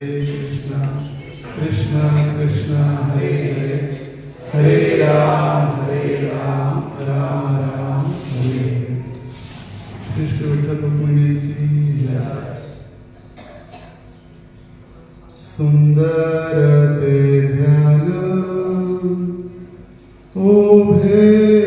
Krishna Krishna Krishna Hare Hare Hare Ram Ram Ram Hare Hare Krishna Vittala Jai Sundar te dhyana obhe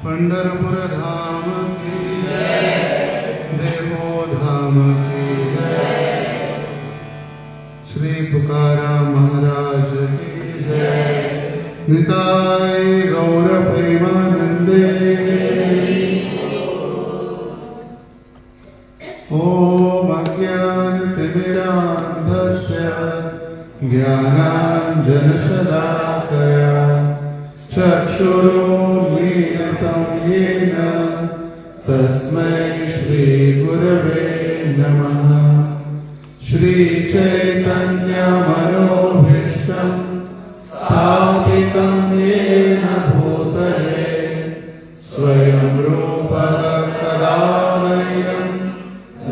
Pandharpur धाम की देवो धाम की श्री तुकाराम महाराज की जय। निताय गौर प्रेमानंदे। ओम अज्ञानतिमिरान्धस्य ज्ञानाञ्जनशलाकया चक्षुरुन्मीलितं येन तस्मै श्रीगुरवे नमः। श्रीचैतन्यमनोभीष्टं स्थापितं येन भूतले स्वयं रूपः कदा मह्यं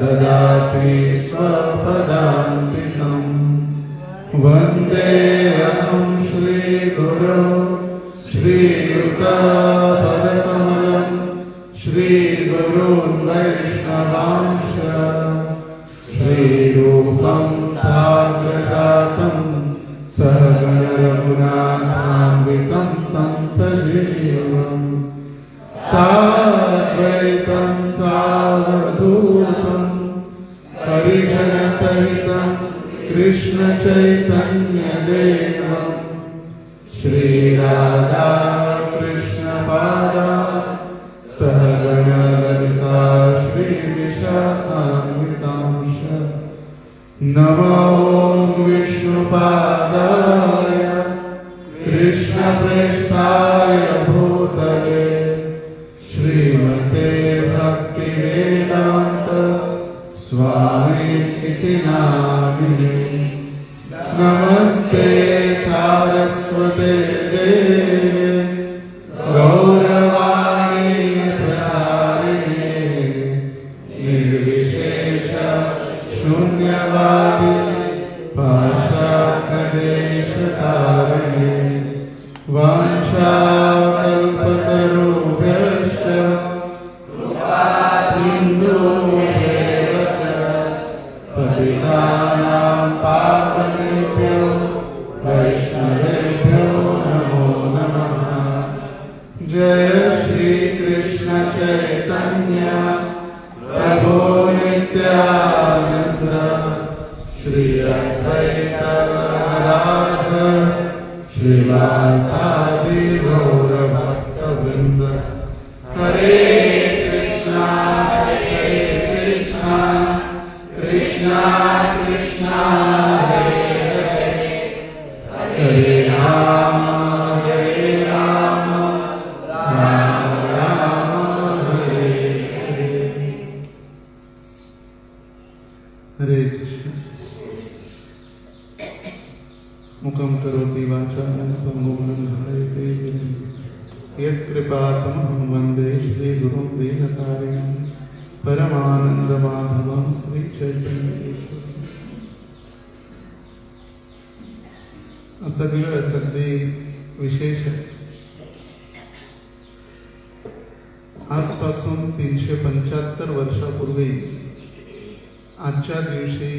ददाति स्वपदान्तिकम्। वन्देऽहं श्रीगुरो श्रीयुतापदकमलं श्रीगुरून् वैष्णवांश श्रीरूपं साग्रजातं सहगणरघुनाथान्वितं तं सजीवम् साद्वैतं सावधूतं परिजनसहितं कृष्णचैतन्यदेवम् श्रीराधा कृष्णपादा सहगणललिता श्रीविशाखान्वितांश। नमो विष्णुपादाय कृष्णप्रेष्ठाय भूतले श्रीमते भक्तिवेदान्त स्वामिनिति नामिने। नमस्ते सारस्वते देवे गौरवाणी प्रचारिणे निर्विशेष शून्यवादी पाशाकदेशतारिणे। वाञ्छाकल्पतरुभ्यश्च कृपासिन्धुभ्येव च पतितानां पावनेभ्यो वैष्णवेभ्यो नमो नमः। जय श्री कृष्ण चैतन्य प्रभो नित्यानंद श्री अद्वैत गदाधर श्रीवासादि गौर भक्तवृंद। हरे कृष्णा कृष्णा कृष्णा हरे हरे हरे राम राम राम हरे हरे। हरे कृष्ण। मुखं करोति वाचालं पङ्गुं धारयते गिरिं यत्कृपातमहं वन्दे श्रीगुरुं दीनतारिणं परमानन्दमाधवं श्रीचैतन्येश्वरम्। आजचा दिवस अगदी विशेष आहे. आजपासून 375 वर्षापूर्वी आजच्या दिवशी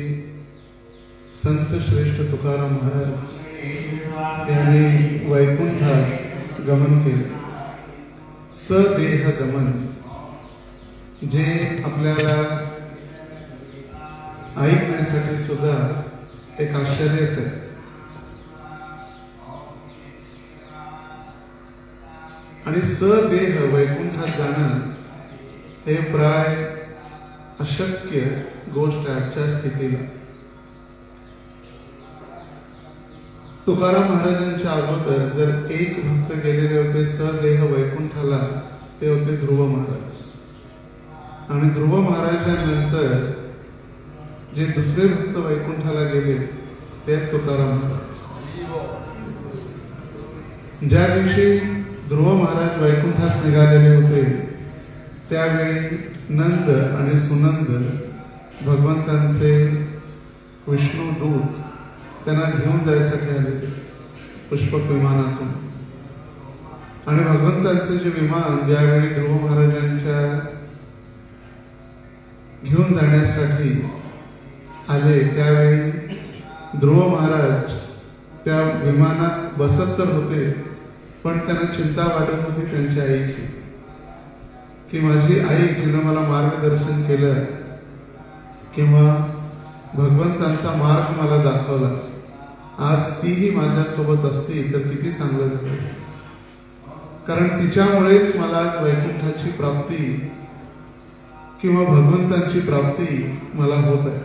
संत श्रेष्ठ तुकाराम महाराज यांनी वैकुंठास गमन केले. सदेह गमन, जे आपल्याला ऐकण्यासाठी सुद्धा एक आश्चर्यच आहे. आणि सदेह वैकुंठात जाणं हे प्राय अशक्य गोष्ट आजच्या स्थितीला. तुकाराम महाराजांच्या अगोदर जर एक भक्त गेलेले होते सदेह वैकुंठाला, ते होते ध्रुव महाराज. आणि ध्रुव महाराजांनंतर जे दुसरे भक्त वैकुंठाला गेले ते तुकाराम महाराज. ज्या दिवशी ध्रुव महाराज वैकुंठास निघालेले होते त्यावेळी नंद आणि सुनंद भगवंतांचे विष्णू दूत त्यांना घेऊन जायसाठी आले पुष्पक विमानातून. आणि भगवंतांचे जे विमान ज्यावेळी ध्रुव महाराजांच्या घेऊन जाण्यासाठी आले त्यावेळी ध्रुव महाराज त्या विमानात बसत तर होते, पण त्यांना चिंता वाटत होती त्यांच्या आईची, की माझी आई जिनं मला मार्गदर्शन केलं किंवा भगवंतांचा मार्ग मला दाखवला, आज तीही माझ्यासोबत असती तर किती चांगलं झालं. कारण तिच्यामुळेच मला आज वैकुंठाची प्राप्ती किंवा भगवंतांची प्राप्ती मला होत आहे.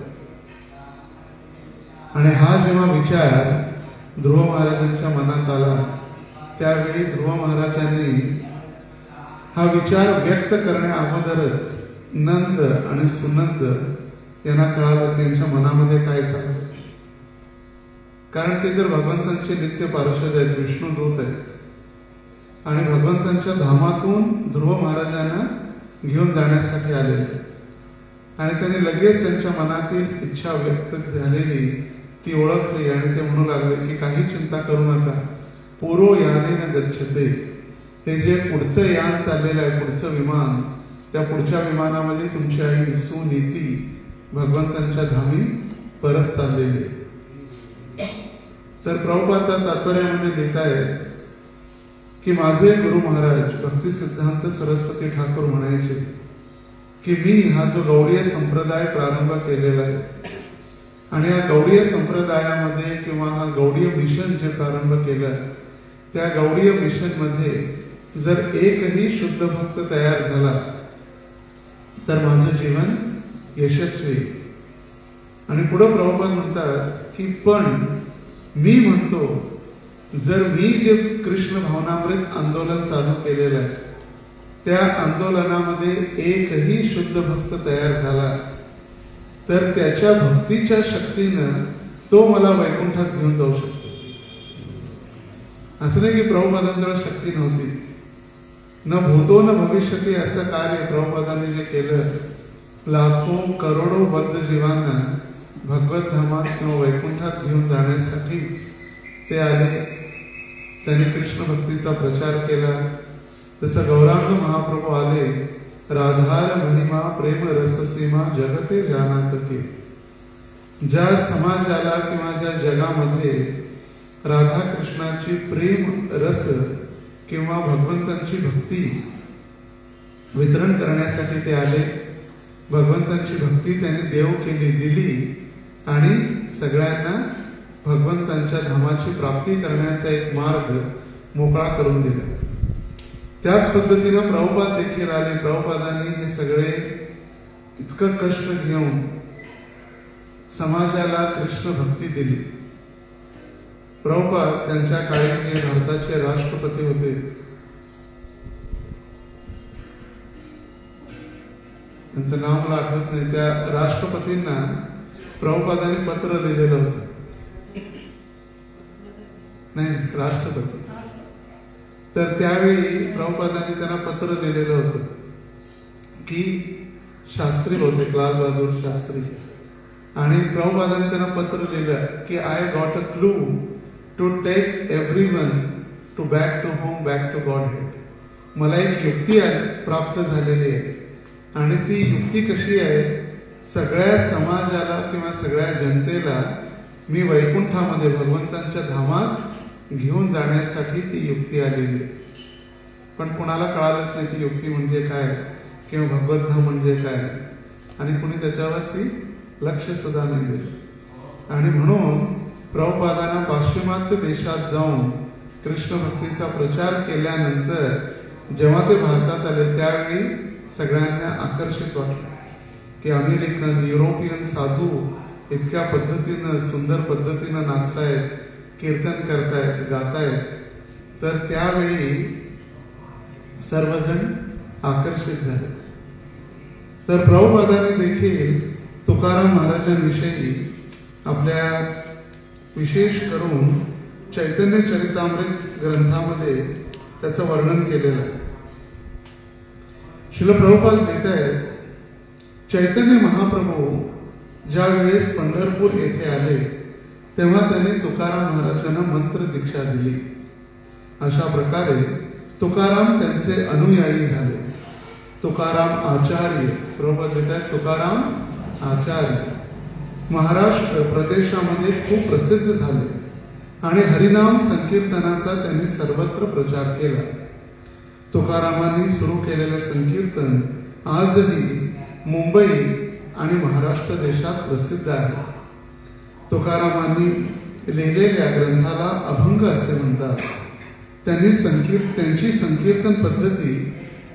आणि हा जेव्हा विचार ध्रुव महाराजांच्या मनात आला त्यावेळी ध्रुव महाराजांनी हा विचार व्यक्त करण्या अगोदरच नंद आणि सुनंद यांना कळालं की यांच्या मनामध्ये काय चाललं. कारण ते तर भगवंतांचे नित्य पार्षद आहेत, विष्णुदूत आहेत आणि भगवंतांच्या धामातून ध्रुव महाराजांना घेऊन जाण्यासाठी आलेले. आणि त्यांनी लगेच त्यांच्या मनातील इच्छा व्यक्त झालेली ती ओळखली आणि ते म्हणू लागले की काही चिंता करू नका, पूर्व याने न गच्छते. हे जे पुढचं यान चाललेलं आहे, पुढचं विमान, त्या पुढच्या विमानामध्ये तुमची आई सुनीती भगवंतांच्या धामी परत चाललेली. तर प्रभुपाद तात्पर्यामध्ये लिहित आहेत की माझे गुरु महाराज भक्ती सिद्धांत सरस्वती ठाकूर म्हणायचे की मी हा जो गौडीय संप्रदाय प्रारंभ केलेला आहे आणि या गौडीय संप्रदायामध्ये किंवा हा गौडीय मिशन जे प्रारंभ केलं त्या गौडीय मिशन मध्ये जर एकही शुद्ध भक्त तयार झाला तर माझं जीवन यशस्वी. आणि पुढे प्रभुपाद म्हणतात की पण मी म्हणतो जर मी जे कृष्ण भावनामृत आंदोलन चालू केलेलं आहे त्या आंदोलनामध्ये एकही शुद्ध भक्त तयार झाला तर त्याच्या भक्तीच्या शक्तीनं तो मला वैकुंठात घेऊन जाऊ शकतो. असं नाही की प्रभुपादांजवळ शक्ती नव्हती. न भूतो न भविष्यती असं कार्य प्रभुपादांनी जे केलं, लाखो करोडो बद्ध जीवांना भगवत धामात किंवा वैकुंठात घेऊन जाण्यासाठीच ते आले. त्यांनी कृष्ण भक्तीचा प्रचार केला. जसं गौरांग महाप्रभू आले, राधार महिमा प्रेम रससीमा जगते जानात की. ज्या समाजाला किंवा ज्या जगामध्ये राधा कृष्णाची प्रेम रस किंवा भगवंतांची भक्ती वितरण करण्यासाठी ते आले. भगवंतांची भक्ती त्यांनी देव केली, दिली आणि सगळ्यांना भगवंतांच्या धामाची प्राप्ती करण्याचा एक मार्ग मोकळा करून दिला. त्याच पद्धतीनं प्रभुपाद देखील आले. प्रभुपादांनी हे सगळे इतकं कष्ट घेऊन समाजाला कृष्ण भक्ती दिली. प्रभुपाद त्यांच्या काळी हे भारताचे राष्ट्रपती होते. त्यांचं नाव मला आठवत नाही. त्या राष्ट्रपतींना प्रभुपादांनी पत्र लिहिलेलं होतं नाही, राष्ट्रपती. तर त्यावेळी प्रभुपादांनी त्यांना पत्र लिहिलेलं होतं की शास्त्री होते, लाल बहादूर शास्त्री, आणि प्रभुपादांनी त्यांना पत्र लिहिलं की I got a clue to take everyone to back to home, back to god head. मला एक युक्ती प्राप्त झालेली आहे, आणि ती युक्ती कशी आहे, सगळ्या समाजाला किंवा सगळ्या जनतेला मी वैकुंठामध्ये भगवंतांच्या धामात घेऊन जाण्यासाठी ती युक्ती आलेली आहे. पण कुणाला कळालंच नाही ती युक्ती म्हणजे काय किंवा भगवत धाम म्हणजे काय, आणि कुणी त्याच्यावरती लक्ष सुद्धा नाही दिलं. आणि म्हणून प्रभुपादांना पाश्चिमात्य देशात जाऊन कृष्ण भक्तीचा प्रचार केल्यानंतर जेव्हा ते भारतात आले त्यावेळी सगळ्यांना आकर्षित वाटलं की अमेरिकन, युरोपियन साधू इतक्या पद्धतीनं, सुंदर पद्धतीनं नाचतायत, कीर्तन करतायत, गातायत. तर त्यावेळी सर्वजण आकर्षित झाले. तर प्रभुपादांनी देखील तुकाराम महाराजांविषयी आपल्या विशेष करून चैतन्य चरितामृत ग्रंथामध्ये त्याचं वर्णन केलेलं आहे. श्रील प्रभुपाद लिहित आहेत, चैतन्य महाप्रभू ज्या वेळेस पंढरपूर येथे आले तेव्हा त्यांनी तुकाराम महाराजांना मंत्र दीक्षा दिली. अशा प्रकारे तुकाराम त्यांचे अनुयायी झाले. तुकाराम आचार्य, प्रभुपाद लिहित आहेत, तुकाराम आचार्य महाराष्ट्र प्रदेशामध्ये खूप प्रसिद्ध झाले आणि हरिनाम संकीर्तनाचा त्यांनी सर्वत्र प्रचार केला. तुकारामांनी सुरू केलेले संकीर्तन आजही मुंबई आणि महाराष्ट्र देशात प्रसिद्ध आहे. तुकारामांनी लिहिलेल्या ग्रंथाला अभंग असे म्हणतात. त्यांची संकीर्तन पद्धती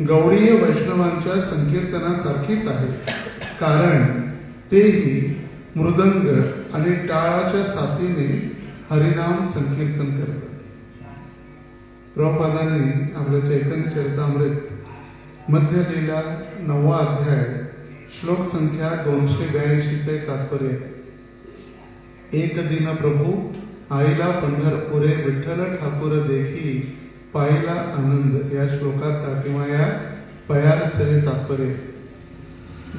गौडीय वैष्णवांच्या संकीर्तनासारखीच आहे, कारण तेही मृदंग आणि टाळाच्या साथीने हरिनाम संकीर्तन करतात. प्रभुपादांनी आपल्या चैतन्य चरितामृत मध्य लीला 9वा अध्याय श्लोक संख्या 282 चे तात्पर्य, एक दिन प्रभू आईला पंढरपुरे, विठ्ठल ठाकूर देखी पाहिला आनंद, या श्लोकाचा किंवा या पयारचे हे तात्पर्य.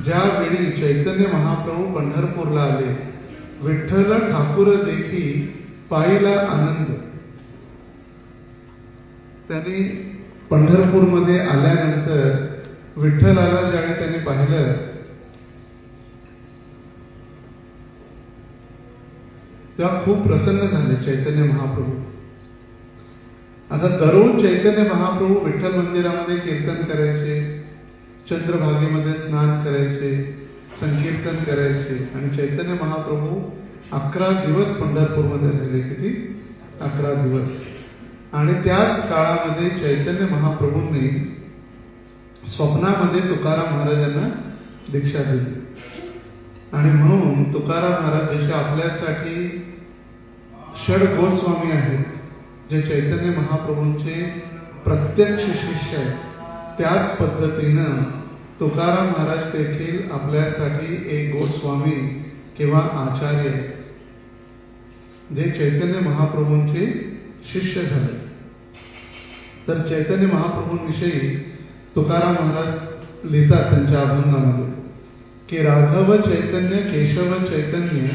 ज्यावेळी चैतन्य महाप्रभू पंढरपूरला आले, विठ्ठल ठाकूर देखी पाहिला आनंद. त्यांनी पंढरपूरमध्ये आल्यानंतर विठ्ठलाला ज्यावेळी त्यांनी पाहिलं तेव्हा खूप प्रसन्न झाले चैतन्य महाप्रभू. आता दररोज चैतन्य महाप्रभू विठ्ठल मंदिरामध्ये कीर्तन करायचे, चंद्रभागेमध्ये स्नान करायचे, संकीर्तन करायचे, आणि चैतन्य महाप्रभू 11 दिवस पंढरपूरमध्ये राहिले. किती? 11 दिवस. आणि त्याच काळामध्ये चैतन्य महाप्रभूंनी स्वप्नामध्ये तुकाराम महाराजांना दीक्षा दिली. आणि म्हणून तुकाराम महाराज जसे आपल्यासाठी षड गोस्वामी आहेत, जे चैतन्य महाप्रभूंचे प्रत्यक्ष शिष्य आहेत, त्याच पद्धतीनं तुकाराम महाराज देखील आपल्यासाठी एक गोस्वामी किंवा आचार्य आहेत, जे चैतन्य महाप्रभूंचे शिष्य झाले. तर चैतन्य महाप्रभूंविषयी तुकाराम महाराज लिहितात त्यांच्या अभंगामध्ये की राघव चैतन्य केशव चैतन्य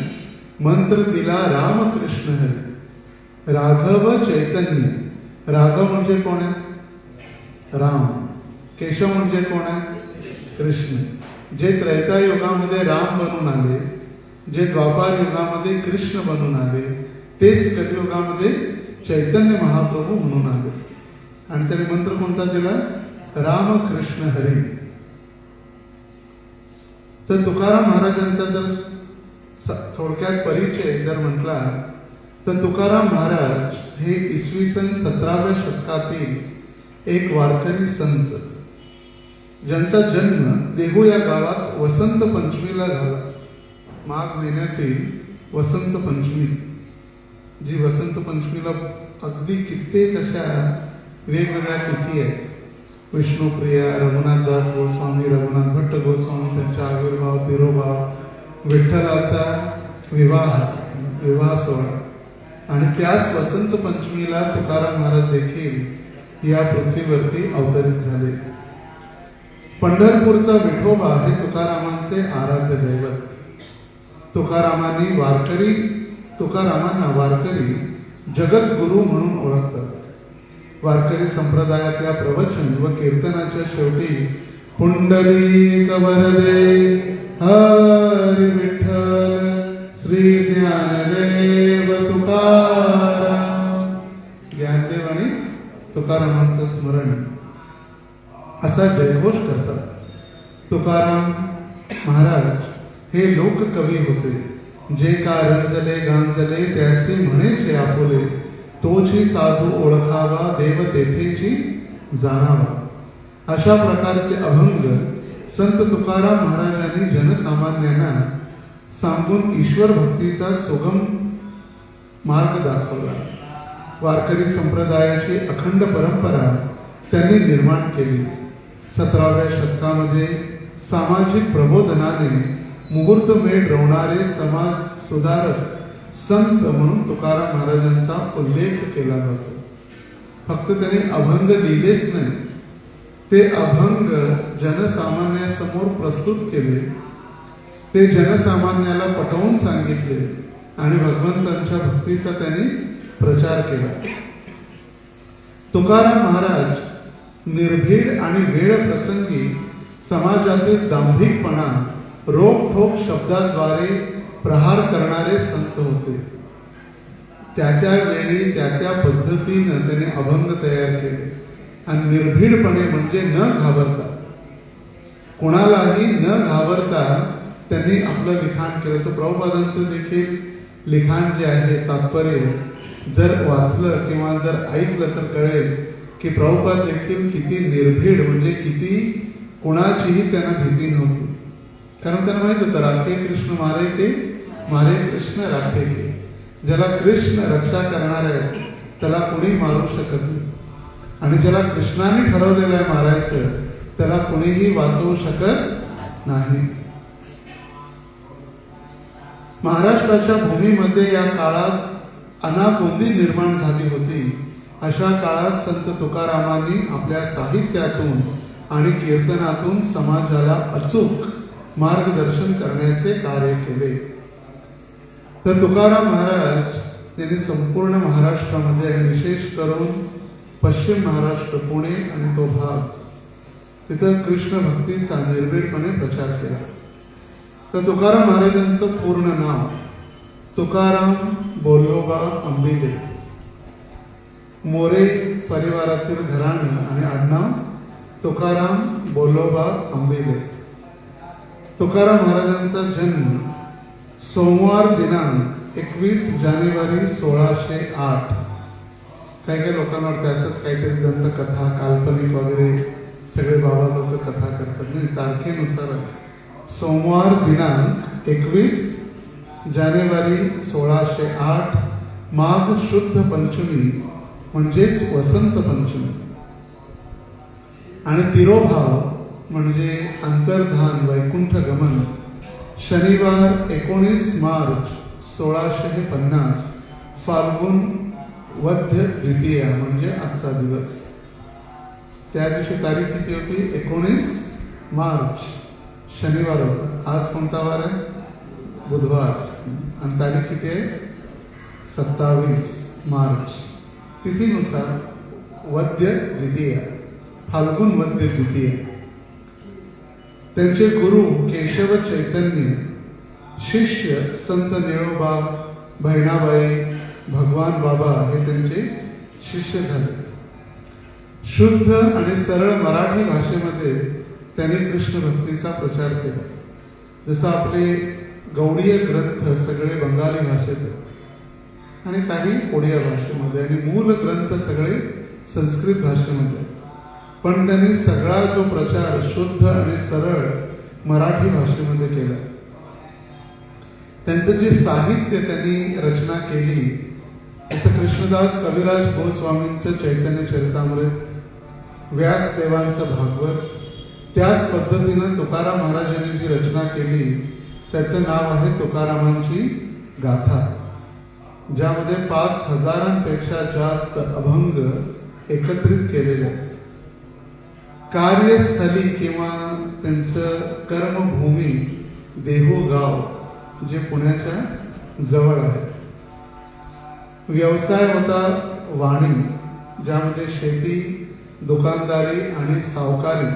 मंत्र दिला रामकृष्ण हरी. राघव चैतन्य, राघव म्हणजे कोण आहे? राम. केशव म्हणजे कोण आहे? कृष्ण. जे त्रैतायुगामध्ये राम बनून आले, जे द्वापार युगामध्ये कृष्ण बनून आले, तेच कलियुगामध्ये चैतन्य महाप्रभू म्हणून आले. आणि त्यांनी मंत्र कोणता दिला? रामकृष्ण हरी. तर तुकाराम महाराजांचा जर थोडक्यात परिचय जर म्हटला तर तुकाराम महाराज हे इसवी सन 17व्या शतकातील एक वारकरी संत, ज्यांचा जन्म देहू या गावात वसंत पंचमीला झाला. माघ महिन्यातील वसंत पंचमी, जी वसंत पंचमीला अगदी कित्येक अशा वेगवेगळ्या तिथी आहेत. विष्णुप्रिया, रघुनाथ दास गोस्वामी, रघुनाथ भट्ट गोस्वामी, त्यांचा आविर्भाव, तिरोभाव, विठ्ठलाचा विवाह सोहळा आणि त्याच वसंत पंचमीला तुकाराम महाराज देखील या पृथ्वीवरती अवतरित झाले. पंढरपूरचा विठोबा हे तुकारामांचे आराध्य दैवत. तुकारामांना वारकरी जगद्गुरु म्हणून ओळखतात. वारकरी संप्रदायातल्या प्रवचन व कीर्तनाच्या शेवटी पुंडलिक वरदे हरी विठ्ठल श्री ज्ञानदेव तुकाराम, ज्ञानदेव आणि तुकारामांचं स्मरण असा जयघोष करतात. तुकाराम महाराज हे लोककवी होते. जे का रंजले गांजले त्याचे म्हणेचे आपुले, तोची साधू ओळखावा देव तेथेची जाणावा. अशा प्रकारचे अभंग संत तुकाराम महाराजांनी जनसामान्यांना सांगून ईश्वर भक्तीचा सुगम मार्ग दाखवला. वारकरी संप्रदायाची अखंड परंपरा त्यांनी निर्माण केली. 17व्या शतकामध्ये सामाजिक प्रबोधनाने मुहूर्तमेढ रोवणारे समाज सुधारक संत म्हणून तुकाराम महाराजांचा उल्लेख केला जातो. फक्त त्यांनी अभंग लिहिलेच नाही, ते अभंग जनसामान्यासमोर प्रस्तुत केले, ते जनसामान्याला पटवून सांगितले आणि भगवंतांच्या भक्तीचा त्यांनी प्रचार केला. तुकाराम महाराज निर्भीड आणि वेळ प्रसंगी समाजातील दांभिकपणा रोखठोक शब्दाद्वारे प्रहार करणारे संत होते. त्या वेळी त्या पद्धतीनं त्याने अभंग तयार केले आणि निर्भीडपणे म्हणजे न घाबरता, कोणालाही न घाबरता त्यांनी आपलं लिखाण केलं. प्रभुपादांचं देखील लिखाण जे आहे तात्पर्य जर वाचलं किंवा जर ऐकलं तर कळेल की प्रभुपाद देखील किती निर्भीड म्हणजे किती कोणाचीही त्यांना भीती नव्हती. कारण त्यांना माहित होतं राखे कृष्ण मारे के मारे कृष्ण राखे के. ज्याला कृष्ण रक्षा करणार आहे त्याला कोणी मारू शकत नाही आणि ज्याला कृष्णाने ठरवलेलं आहे मारायचं त्याला कोणीही वाचवू शकत नाही. महाराष्ट्राच्या भूमीमध्ये या काळात अनागोंदी निर्माण झाली होती. अशा काळात संत तुकारामांनी आपल्या साहित्यातून आणि कीर्तनातून समाजाला अचूक मार्गदर्शन करण्याचे कार्य केले. तर तुकाराम महाराज यांनी संपूर्ण महाराष्ट्रामध्ये आणि विशेष करून पश्चिम महाराष्ट्र पुणे आणि तो भाग तिथं कृष्ण भक्तीचा निर्भीडपणे प्रचार केला. तर तुकाराम महाराजांचं पूर्ण नाव तुकाराम बोलोबा अंबिले. मोरे परिवारातील घराणं आणि आडनाव तुकाराम बोलोबा अंबिले. तुकाराम महाराजांचा जन्म सोमवार दिनांक 21 जानेवारी 1608. काही लोकांना वाटतं असंच काहीतरी ग्रंथकथा काल्पनिक वगैरे सगळे बाबा लोक कथा करतात. नाही, तारखेनुसार सोमवार दिनांक 21 जानेवारी 1608 माघ शुद्ध पंचमी म्हणजेच वसंत पंचमी आणि तिरोभाव म्हणजे अंतर्धान वैकुंठ गमन शनिवार 19 मार्च 1650 फाल्गुन वद्य द्वितीया म्हणजे आजचा दिवस. त्या दिवशी तारीख किती होती? 19 मार्च शनिवार होता. आज कोणता वार आहे? बुधवार. आणि तारीख किती आहे? 27 मार्च. तिथीनुसार वद्य द्वितीया, फाल्गुन वद्य द्वितीया. त्यांचे गुरु केशव चैतन्य, शिष्य संत निळोबा, बहिणाबाई, भगवान बाबा हे त्यांचे शिष्य झाले. शुद्ध आणि सरळ मराठी भाषेमध्ये त्यांनी कृष्ण भक्तीचा प्रचार केला. जसं आपले गौडीय ग्रंथ सगळे बंगाली भाषेत आहेत आणि काही ओडिया भाषेमध्ये आणि मूल ग्रंथ सगळे संस्कृत भाषेमध्ये. पण त्यांनी सगळा जो प्रचार शुद्ध आणि सरळ मराठी भाषेमध्ये केला. त्यांचं जे साहित्य त्यांनी रचना केली जसं कृष्णदास कविराज गोस्वामींचं चैतन्य चरितामृत, व्यासदेवांचं भागवत, त्याच पद्धतीनं तुकाराम महाराजांनी जी रचना केली त्याचं नाव आहे तुकारामांची गाथा. ज्यामध्ये 5,000पेक्षा जास्त अभंग एकत्रित केलेले आहेत. कार्यस्थली किंवा त्यांचं कर्मभूमी देहूगाव जे पुण्याच्या जवळ आहे. व्यवसाय होता वाणी, ज्यामध्ये शेती, दुकानदारी आणि सावकारी.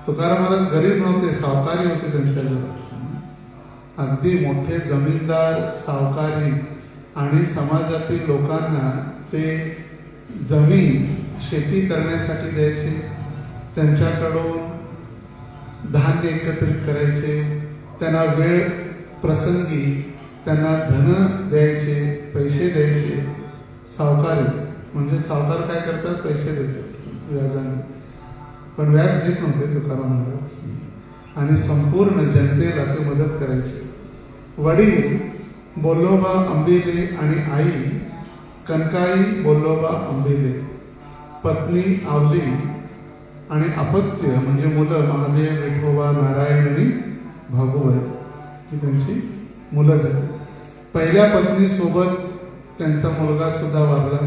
तुकाराम महाराज गरीब नव्हते, सावकारी होते त्यांच्याजवळ. अगदी मोठे जमीनदार, सावकारी आणि समाजातील लोकांना ते जमीन शेती करण्यासाठी द्यायचे. त्यांच्याकडून धान्य एकत्रित करायचे. त्यांना वेळ प्रसंगी त्यांना धन द्यायचे, पैसे द्यायचे. सावकारी म्हणजे सावकार काय करतात? पैसे देतात व्याजाने. पण व्याज घेत नव्हते तुकाराम महाराज आणि संपूर्ण जनतेला ते मदत करायचे. वडील बोल्लोबा अंबिले आणि आई कनकाई बोल्लोबा अंबिले. पत्नी आवली आणि अपत्य म्हणजे मुलं महादेव, विठोबा, नारायण आणि भागवत ही त्यांची मुलं झाली. पहिल्या पत्नीसोबत त्यांचा मुलगा सुद्धा वारला.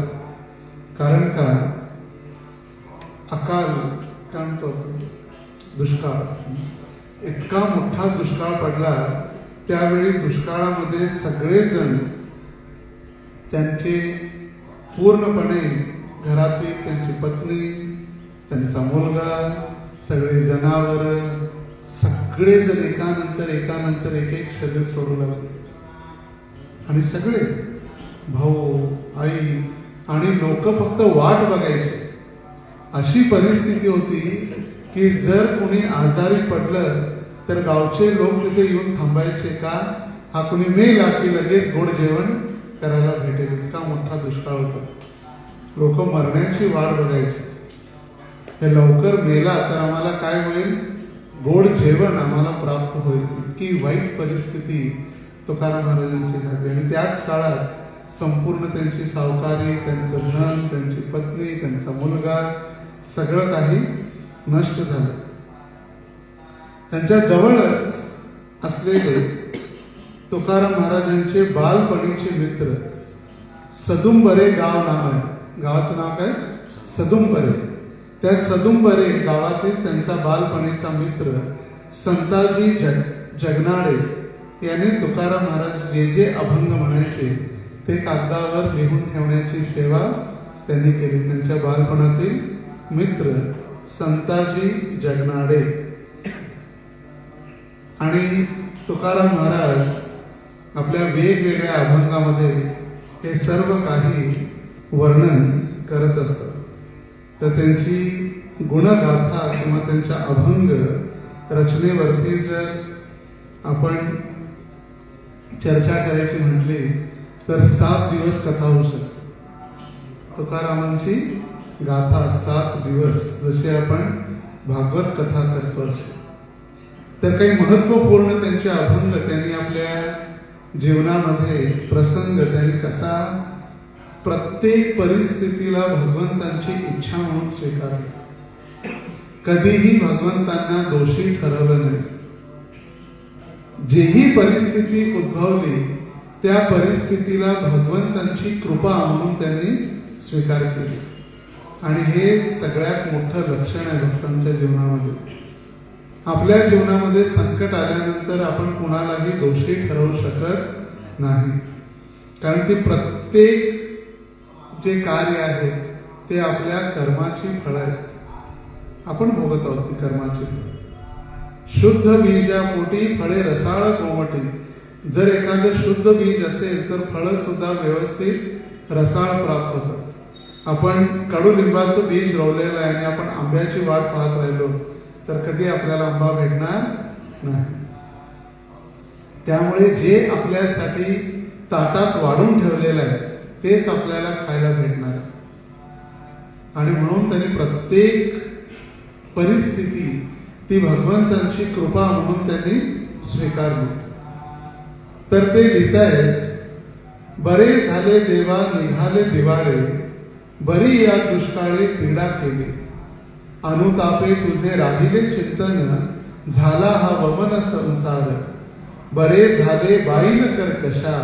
कारण का? अकाल काय म्हणतो, दुष्काळ. इतका मोठा दुष्काळ पडला. त्यावेळी दुष्काळामध्ये सगळेजण त्यांचे पूर्णपणे घरातली त्यांची पत्नी, त्यांचा मुलगा, सगळे जनावर, सगळेजण एकानंतर एक शरीर सोडू लागले. आणि सगळे भाऊ, आई आणि लोक फक्त वाट बघायचे. अशी परिस्थिती होती की जर कोणी आजारी पडलं तर गावचे लोक तिथे येऊन थांबायचे. का? हा कोणी मेला की लगेच गोड जेवण करायला भेटेल. इतका मोठा दुष्काळ होता. लोक मरण्याची वाट बघायची. हे लवकर मेला तर आम्हाला काय होईल? गोड जेवण आम्हाला प्राप्त होईल. इतकी वाईट परिस्थिती तुकाराम महाराजांची झाली. आणि त्याच काळात संपूर्ण त्यांची सावकारी, त्यांचं धन, त्यांची पत्नी, त्यांचा मुलगा सगळं काही नष्ट झालं. त्यांच्या जवळच असलेले तुकाराम महाराजांचे बालपणीचे मित्र सदुंबरे गाव नाव आहे. गावाचं नाव काय? सदुंबरे. त्या सदुंबरे गावातील त्यांचा बालपणीचा मित्र संताजी जगनाडे यांनी तुकाराम महाराज जे अभंग म्हणायचे ते कागदावर लिहून ठेवण्याची सेवा त्यांनी केली. त्यांच्या बालपणातील मित्र संताजी जगनाडे. आणि तुकाराम महाराज आपल्या वेगवेगळ्या अभंगामध्ये हे सर्व काही वर्णन करत असतात. तर त्यांची गुणगाथा किंवा त्यांच्या अभंग रचनेवरती जर आपण चर्चा करायची म्हटली तर 7 दिवस कथा होऊ शकते. तुकारामांची गाथा 7 दिवस, जशी आपण भागवत कथा करतो अशी. तर काही महत्वपूर्ण त्यांचे अभंग त्यांनी आपल्या जीवनामध्ये प्रसंग त्यांनी कसा प्रत्येक परिस्थितीला भगवंतांची इच्छा म्हणून स्वीकारली. कधीही भगवंतांना दोषी ठरवलं नाही. जेही परिस्थिती उद्भवली त्या परिस्थितीला भगवंतांची कृपा म्हणून त्यांनी स्वीकार केली. आणि हे सगळ्यात मोठं लक्षण आहे भक्तांच्या जीवनामध्ये. आपल्या जीवनामध्ये संकट आल्यानंतर आपण कुणालाही दोषी ठरवू शकत नाही. कारण ती प्रत्येक जे कार्य आहे ते आपल्या कर्माची फळं आहेत. आपण भोगत आहोत ती कर्माची फळं. शुद्ध बीजा पोटी फळे रसाळ कोमटी. जर एखादं शुद्ध बीज असेल तर फळं सुद्धा व्यवस्थित रसाळ प्राप्त होतात. आपण कडुलिंबाचं बीज रोवलेलं आहे आणि आपण आंब्याची वाट पाहत राहिलो तर कधी आपल्याला आंबा भेटणार नाही. त्यामुळे जे आपल्यासाठी ताटात वाढून ठेवलेलं आहे तेच आपल्याला खायला भेटणार. आणि म्हणून त्यांनी प्रत्येक परिस्थिती ती भगवंतांची कृपा म्हणून त्यांनी स्वीकारली. तर ते लिहितायत, बरे झाले देवा निघाले दिवाळे, बरी या दुष्काळी पीडा केली. अनुतापे तुझे राहिले चिंतन, झाला हा वमन संसार. बरे झाले बाईल कर कशा,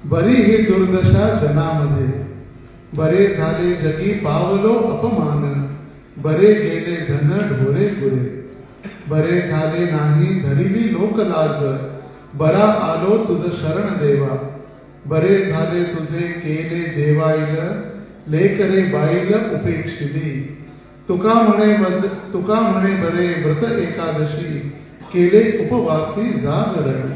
बरी ही दुर्दशा जनामध्ये, बरे झाले जगी पावलो अपमान, बरे गेले धन ढोरे गुरे, बरे झाले नाही धरिली लोक लाज, बरा आलो तुझ शरण देवा, बरे झाले तुझे केले देवाईल, लेकरे बाईल उपेक्षिली, तुका म्हणे बरे व्रत एकादशी, केले उपवासी जागरण.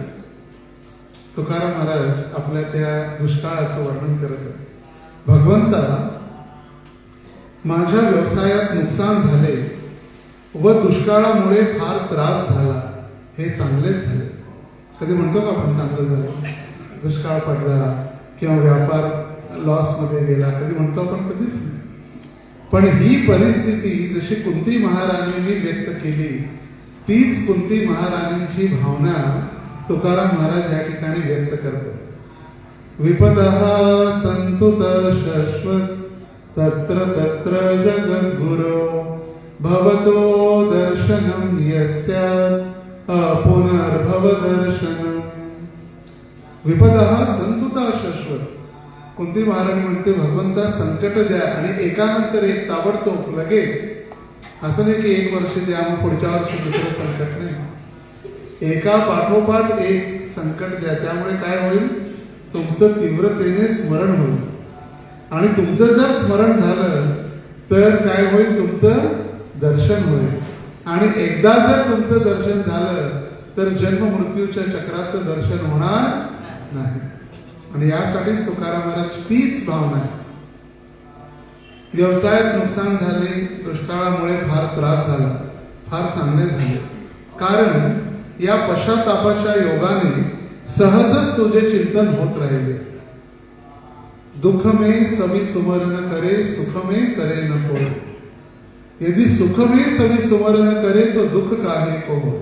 तुकाराम महाराज आपल्या त्या दुष्काळाचं वर्णन करत आहेत. भगवंता, माझ्या व्यवसायात नुकसान झाले व दुष्काळामुळे फार त्रास झाला, हे चांगलेच झाले. कधी म्हणतो का आपण चांगलं झालं? दुष्काळ पडला किंवा व्यापार लॉस मध्ये गेला, कधी म्हणतो आपण? कधीच नाही. पण ही परिस्थिती जशी कुंती महाराणींनी व्यक्त केली, तीच कुंती महाराणींची भावना तुकाराम महाराज या ठिकाणी व्यक्त करतात. विपदः संतुत शाश्वत तत्र तत्र जगद्गुरो, भवतो दर्शनम यस्य पुनर्भव दर्शनम. विपदः संतुत शाश्वत. कुंती महाराणी म्हणते, भगवंता संकट द्या आणि एकानंतर एक ताबडतोब लगेच. असं नाही की एक वर्ष द्या मग पुढच्या वर्षी दुसरं संकट नाही. एका पाठोपाठ एक संकट द्या. त्यामुळे काय होईल? तुमचं तीव्रतेने स्मरण होईल. आणि तुमचं जर स्मरण झालं तर काय होईल? तुमचं दर्शन होईल. आणि एकदा जर तुमचं दर्शन झालं तर जन्म मृत्यूच्या चक्राचं दर्शन होणार नाही. आणि यासाठीच तुकाराम महाराज तीच भावना आहे. व्यवसायात नुकसान झाले, दुष्काळामुळे फार त्रास झाला, फार चांगले झाले. कारण या पश्चातापाच्या योगाने सहजच तुझे चिंतन होत राहिले. दुख में सभी सुमरण करे, सुख में करे न कोई. यदि सुख में सभी सुमरण करे तो दुःख काहे को हो.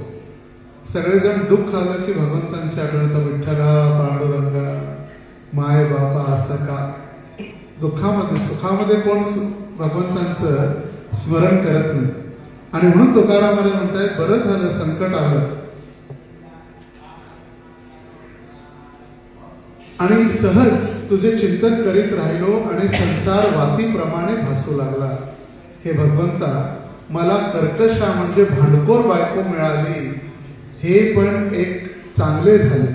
सगळेजण दुःख आलं की भगवंतांच्या आठवणीत, विठ्ठला, पांडुरंगा, माय बापा, असं का? दुःखामध्ये सुखामध्ये कोण भगवंतांचं स्मरण करत नाही. आणि म्हणून तुकाराम महाराज म्हणतायत, बरं झालं संकट आलं आणि सहज तुझे चिंतन करीत राहिलो आणि संसार वातीप्रमाणे भासू लागला. हे भगवंता, मला कर्कशा म्हणजे भांडखोर बायको मिळाली, हे पण एक चांगले झाले.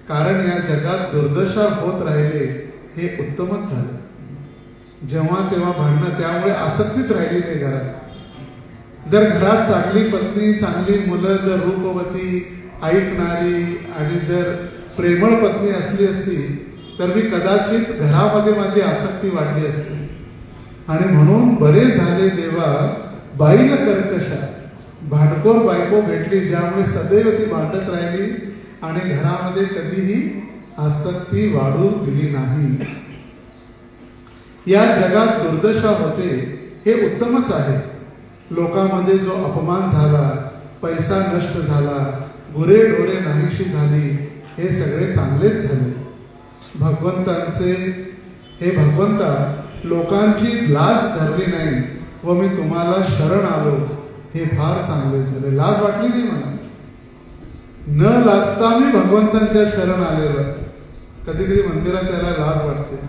कारण या जगात दुर्दशा होत राहिले, हे उत्तमच झालं. जेव्हा तेव्हा भांडणं, त्यामुळे आसक्तीच राहिली नाही घरात. जर घरात चांगली पत्नी, चांगली मुलं, जर रूपवती, ऐकणारी आणि जर प्रेमळ पत्नी असली असती तर मी कदाचित घरामध्ये माझी आसक्ती वाढली असती. आणि म्हणून बरे झाले देवा बाईल कर्कशा. भांडखोर बायको भेटली, ज्यामुळे सदैव ती भांडत राहिली आणि घरामध्ये कधीही आसक्ती वाढू दिली नाही. या जगात दुर्दशा होते, हे उत्तमच आहे. लोकांमध्ये जो अपमान झाला, पैसा नष्ट झाला, गुरे ढोरे नाहीशी झाली, हे सगळे चांगलेच झाले. भगवंतांचे, हे भगवंता, लोकांची लाज धरली नाही व मी तुम्हाला शरण आलो, हे फार चांगले झाले. लाज वाटली नाही मला. न लाजता मी भगवंतांच्या शरण आलेलो. कधी कधी मंदिरात यायला लाज वाटते,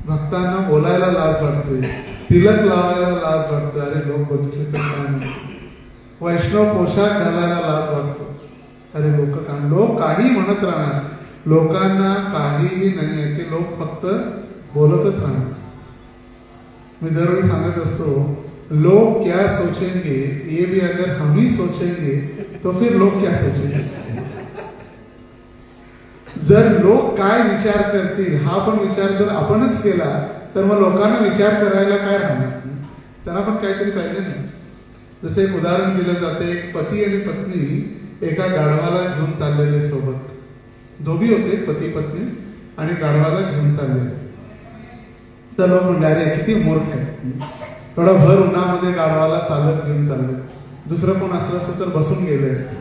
भक्तांना बोलायला लाज वाटते, तिलक लावायला लाज वाटते. अरे लोक बघितले तर काय नाही. वैष्णव पोशाख घालायला लाज वाटतो. अरे लोक काही म्हणत राहणार, लोकांना काहीही नाही आहे, ते लोक फक्त बोलतच राहणार. मी दरवेळी सांगत असतो, लोग क्या सोचेंगे ये भी अगर हम ही सोचेंगे तो फिर लोग क्या सोचेंगे. जर लोक काय विचार करतील हा पण विचार जर आपणच केला तर मग लोकांना विचार करायला काय राहणार? त्यांना पण काहीतरी पाहिजे नाही. जसं एक उदाहरण दिलं जाते, एक पती आणि पत्नी एका गाढवाला घेऊन चाललेले सोबत. दोघी होते, पती पत्नी, आणि गाढवाला घेऊन चाललेले. तर लोक म्हणले, अरे किती मूर्ख आहे, थोडं भर उन्हामध्ये गाढवाला चालत घेऊन चालले. दुसरं कोण असलं असतं तर बसून गेले असते.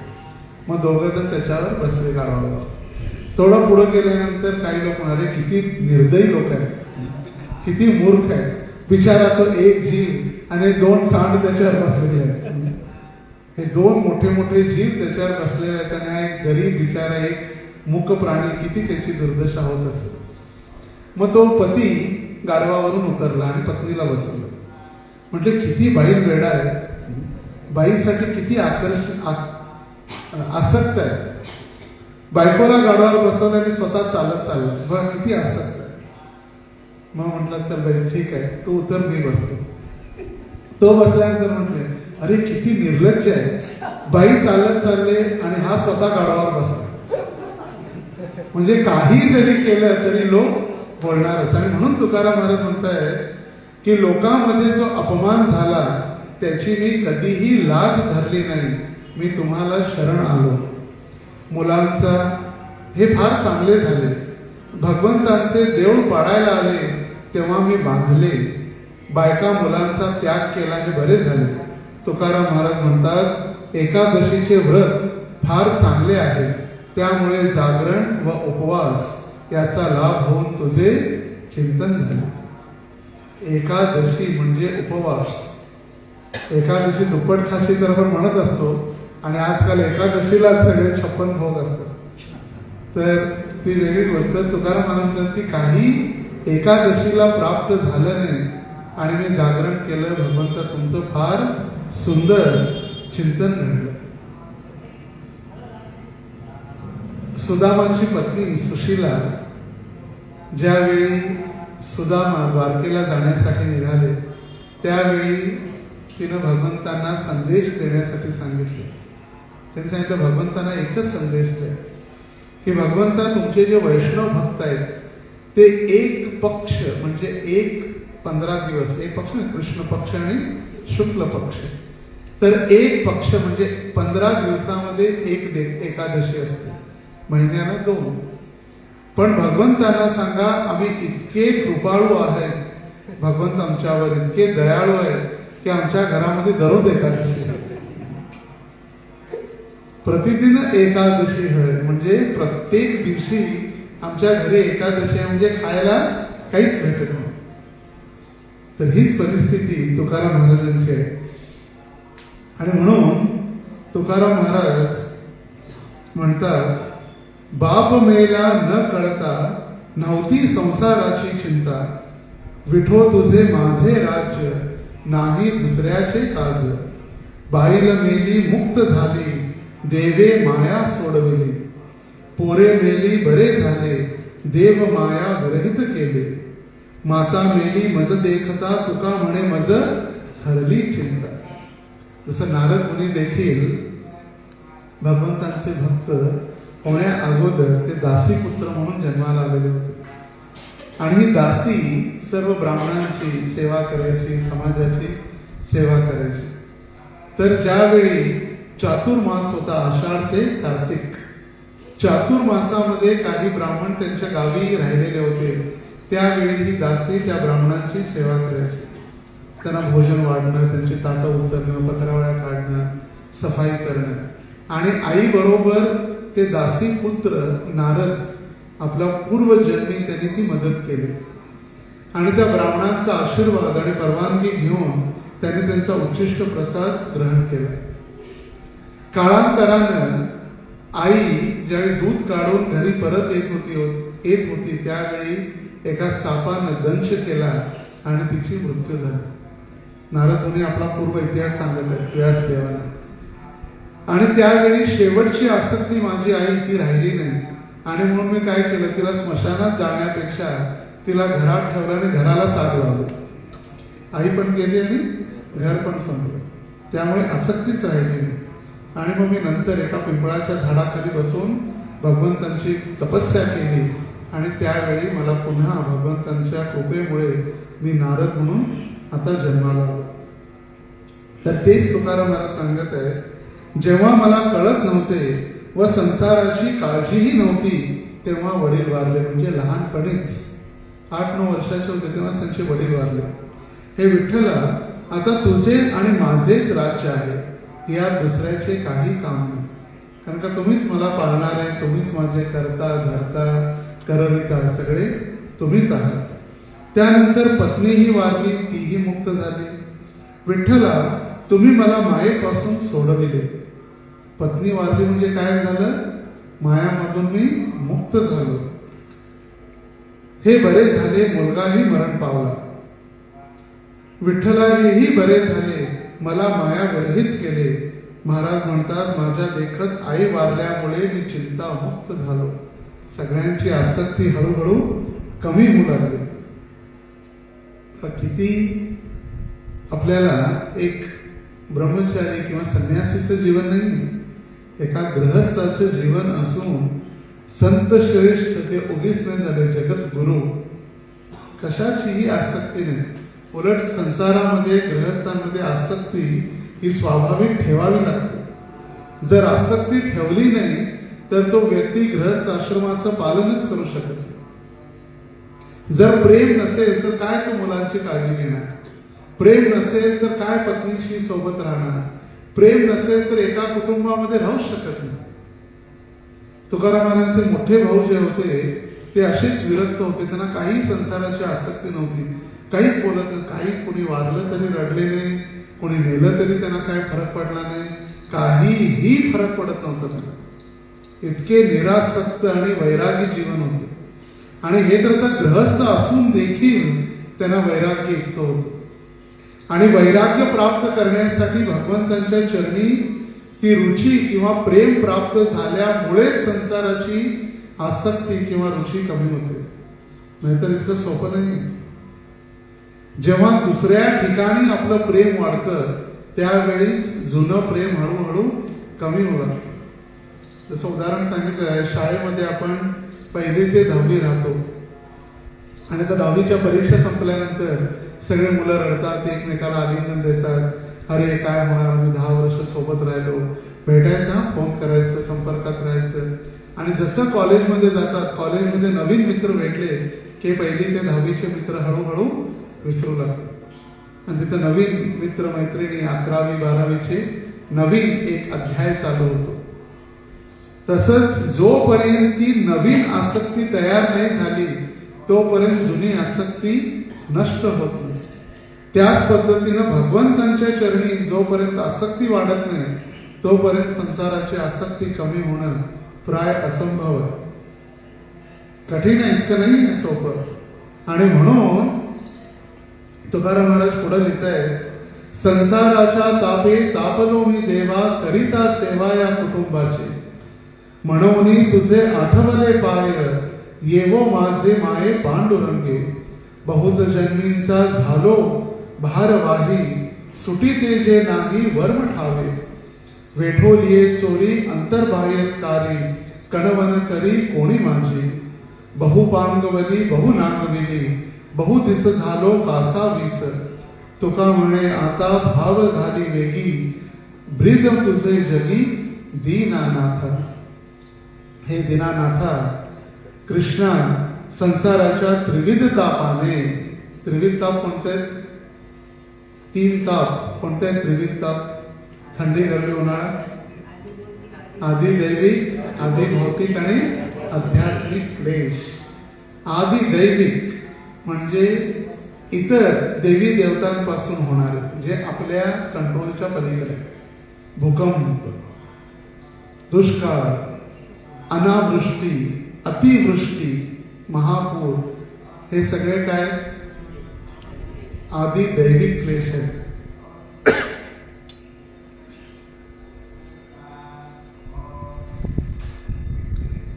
मग दोघ जण त्याच्यावर बसले गाढवावर. थोडं पुढे गेल्यानंतर काही लोक म्हणाले, किती निर्दयी लोक आहेत, किती मूर्ख आहेत. बिचारा तो एक जीव आणि दोन सांड त्याच्यावर बसलेले आहेत. हे दोन मोठे मोठे जीव त्याच्यावर बसलेले आहेत आणि एक गरीब बिचारा एक मूक प्राणी, किती त्याची दुर्दशा होत असेल. मग तो पती गाढवावरून उतरला आणि पत्नीला बसवलं. म्हटले किती बाई वेडा आहे, बाईसाठी किती आसक्त आहे. बायकोला गाढवावर बसवलं आणि स्वतः चालत चालला. बघ किती आसक्त आहे. मग म्हटलं चल बाई ठीक आहे, तू उतर मी बसतो. तो बसल्यानंतर म्हटले अरे किती निर्लज्ज आहे, बाई चालत चालले आणि हा स्वतः गाढवावर बसला. म्हणजे काही जरी केलं तरी लोक बोलणारच. आणि म्हणून तुकाराम महाराज म्हणतायत की लोकांमध्ये जो अपमान झाला त्याची मी कधीही लाज धरली नाही, मी तुम्हाला शरण आलो. मुलांचा हे फार चांगले झाले, भगवंतांचे देऊळ पाडायला आले तेव्हा मी बांधले, बायका मुलांचा त्याग केला हे बरे झाले. तुकाराम महाराज म्हणतात एकादशीचे व्रत फार चांगले आहे, त्यामुळे जागरण व उपवास याचा लाभ होऊन तुझे चिंतन झाले. एकादशी म्हणजे उपवास. एकादशी दुप्पट खाशी तर आपण म्हणत असतो आणि आजकाल एकादशीला सगळे 56 भोग असतात. तर ती वेगळी गोष्ट. तुकाराम म्हणतात की काही एकादशीला प्राप्त झालं नाही आणि मी जागरण केलं, भगवंत तुमचं फार सुंदर चिंतन घडलं. सुदामाची पत्नी सुशीला ज्यावेळी सुदामा द्वारकेला जाण्यासाठी निघाले त्यावेळी तिनं भगवंतांना संदेश देण्यासाठी सांगितले. त्यांनी सांगितलं भगवंतांना एकच संदेश द्या की भगवंता तुमचे जे वैष्णव भक्त आहेत ते एक पक्ष म्हणजे एक 15 दिवस, एक पक्ष कृष्ण पक्ष आणि शुक्ल पक्ष, तर एक पक्ष म्हणजे 15 दिवसामध्ये एक एकादशी असते, महिन्याला 2. पण भगवंतांना सांगा आम्ही इतके कृपाळू आहेत, भगवंत आमच्यावर इतके दयाळू आहेत की आमच्या घरामध्ये दररोज एकादशी आहे. प्रतिदिन एकादशी आहे म्हणजे प्रत्येक दिवशी आमच्या घरी एकादशी आहे, म्हणजे खायला काहीच भेटत नाही. तर हीच परिस्थिती तुकाराम महाराजांची आहे. आणि म्हणून तुकाराम महाराज म्हणतात बाप मेला न कळता नव्हती संसाराची चिंता, विठो तुझे माझे राज्य नाही दुसऱ्याचे काज, बाईल मेली मुक्त झाली देवे माया सोडविली, पोरे मेली बरे झाले देव माया विरहित केले, माता मेली मज देखता तुका म्हणे मज हरली चिंता. जसं नारद मुनी देखील भगवंतांचे भक्त होण्या अगोदर ते दासी पुत्र म्हणून जन्माला आलेले होते. आणि ही दासी सर्व ब्राह्मणांची सेवा करायची, समाजाची सेवा करायची. तर ज्यावेळी चातुर्मास होता, आषाढ ते कार्तिक, चातुर्मासामध्ये काही ब्राह्मण त्यांच्या गावी राहिलेले होते, त्यावेळी ही दासी त्या ब्राह्मणांची सेवा करायची. त्यांना भोजन वाढणं, त्यांची ताटं उचलणं, पत्रावळ्या काढणं, सफाई करणं. आणि आई बरोबर ते दासी पुत्र नारद आपला पूर्वजन्मी त्यांनी ती मदत केली. आणि त्या ब्राह्मणांचा आशीर्वाद आणि परवानगी घेऊन त्यांनी त्यांचा उच्चिष्ट प्रसाद ग्रहण केला. काळांतरानं आई ज्यावेळी दूध काढून घरी परत येत होती त्यावेळी एका सापानं दंश केला आणि तिची मृत्यू झाली. नारद मुनी आपला पूर्व इतिहास सांगत आहेत व्यासदेवाला. आणि त्यावेळी शेवटची आसक्ती माझी आई ती राहिली नाही. आणि म्हणून मी काय केलं, तिला स्मशानात जाण्यापेक्षा तिला घरात ठेवलं आणि घरालाच आग लावली. आई पण गेली आणि घर पण संपलं. त्यामुळे आसक्तीच राहिली नाही. आणि मग मी नंतर एका पिंपळाच्या झाडाखाली बसून भगवंतांची तपस्या केली. आणि त्यावेळी मला पुन्हा भगवंतांच्या कृपेमुळे मी नारद म्हणून आता जन्माला आलो. तर तेच तुकाराम महाराज सांगत आहे, जेव्हा मला कळत नव्हते व संसाराची काळजीही नव्हती तेव्हा वडील वारले. म्हणजे लहानपणीच 8-9 वर्षाचे होते तेव्हा त्यांचे वडील वारले. हे विठ्ठला, आता तुझे आणि माझेच राज्य आहे, यात दुसऱ्याचे काही काम नाही. कारण का तुम्हीच मला पाळणार आहे, तुम्हीच माझे करता धरता करविता सगळे तुम्हीच आहात. त्यानंतर पत्नीही वारली, तीही मुक्त झाली. विठ्ठला, तुम्ही मला मायेपासून सोडविले. पत्नी वारली म्हणजे काय झालं, मायामधून मी मुक्त झालो. हे बरे झाले मुलगाही मरण पावला. विठ्ठलाही बरे झाले मला माया विरहित केले. महाराज म्हणतात माझ्या देखत आई वारल्यामुळे मी चिंतामुक्त झालो. सगळ्यांची आसक्ती हळूहळू कमी होऊ लागली. किती आपल्याला एक ब्रह्मचारी किंवा संन्यासीचं जीवन नाही, एका गृहस्थाचं जीवन असून संत श्रेष्ठ ते उगीच नाही झाले जगद्गुरु, कशाचीही आसक्ती नाही. उलट संसारामध्ये गृहस्थांमध्ये आसक्ती ही स्वाभाविक ठेवावी लागते. जर आसक्ती ठेवली नाही तर तो व्यक्ती गृहस्थ आश्रमाचं पालनच करू शकत नाही. जर प्रेम नसेल तर काय तो मुलांची काळजी घेणार, प्रेम नसेल तर काय पत्नीशी सोबत राहणार, प्रेम नसेल तर एका कुटुंबामध्ये राहू शकत नाही. तुकाराम महाराजांचे मोठे भाऊ जे होते ते असेच विरक्त होते. त्यांना काही संसाराची आसक्ती नव्हती, काहीच बोलत नाही. काही कोणी वारलं तरी रडले नाही, कोणी मेलं तरी त्यांना काय फरक पडला नाही, काहीही फरक पडत नव्हता त्यांना. इतके निरासक्त आणि वैरागी जीवन होते. आणि हे तर गृहस्थ असून देखील त्यांना वैराग्य इतकं होतं. आणि वैराग्य प्राप्त करण्यासाठी भगवंतांच्या चरणी ती रुची किंवा प्रेम प्राप्त झाल्यामुळे संसाराची आसक्ती किंवा रुची कमी होते. नाहीतर इतकं सोपं नाही. जेव्हा दुसऱ्या ठिकाणी आपलं प्रेम वाढतं त्यावेळीच जुनं प्रेम हळूहळू कमी होऊ लागतं. जसं उदाहरण सांगितलं आहे, शाळेमध्ये आपण 1ली ते 10वी राहतो आणि त्या 10वीच्या परीक्षा संपल्यानंतर सगळे मुलं रडतात, एकमेकाला आलिंगन देतात. अरे काय होणार, मी 10 वर्ष सोबत राहिलो. भेटायचं, फोन करायचं, संपर्कात राहायचं. आणि जसं कॉलेजमध्ये जातात, कॉलेजमध्ये नवीन मित्र भेटले की 1ली ते 10वीचे मित्र हळूहळू विसरू लागतात आणि तिथं नवीन मित्र मैत्रिणी 11वी 12वीचे नवीन एक अध्याय चालू होतो. तसंच जोपर्यंत ती नवीन आसक्ती तयार नाही झाली तोपर्यंत जुनी आसक्ती नष्ट होत नाही. त्याच पद्धतीनं भगवंतांच्या चरणी जोपर्यंत आसक्ती वाढत नाही तोपर्यंत संसाराची आसक्ती कमी होणं प्राय असंभव आहे. कठीण आहे, इतकं नाही आहे सोपं. आणि म्हणून तुकाराम महाराज पुढे लिहितायत, संसाराच्या तापे तापलो मी देवा करिता सेवा या कुटुंबाची. म्हणून तुझे आठवले पाय येवो माझे माये पांडुरंगे. बहुत जन्मींचा झालो भारवाही सुटी ते जे नाही वर्म ठावे. वेठोलिये चोरी अंतर्बाह्यकारी कणवन करी कोणी माझी. बहुपांगवली बहुनांगविली बहु दिस झालो कासा वीस. तुका म्हणे आता भाव घाली वेगी ब्रीद तुझे जगी दीनानाथा. हे दीनानाथा, कृष्णा संसाराच्या त्रिविध तापाने, त्रिविध ताप कोणते? 3 ताप कोणते? त्रिविध ताप, थंडी गरमी उन्हाळा, आधी दैविक आधी भौतिक आणि आध्यात्मिक क्लेश. आधी दैविक म्हणजे इतर देवी देवतांपासून होणारे जे आपल्या कंट्रोलच्या पलीकडे. भूकंप, दुष्काळ, अनावृष्टी, अतिवृष्टी, महापूर, हे सगळे काय आधी दैविक क्लेश आहेत.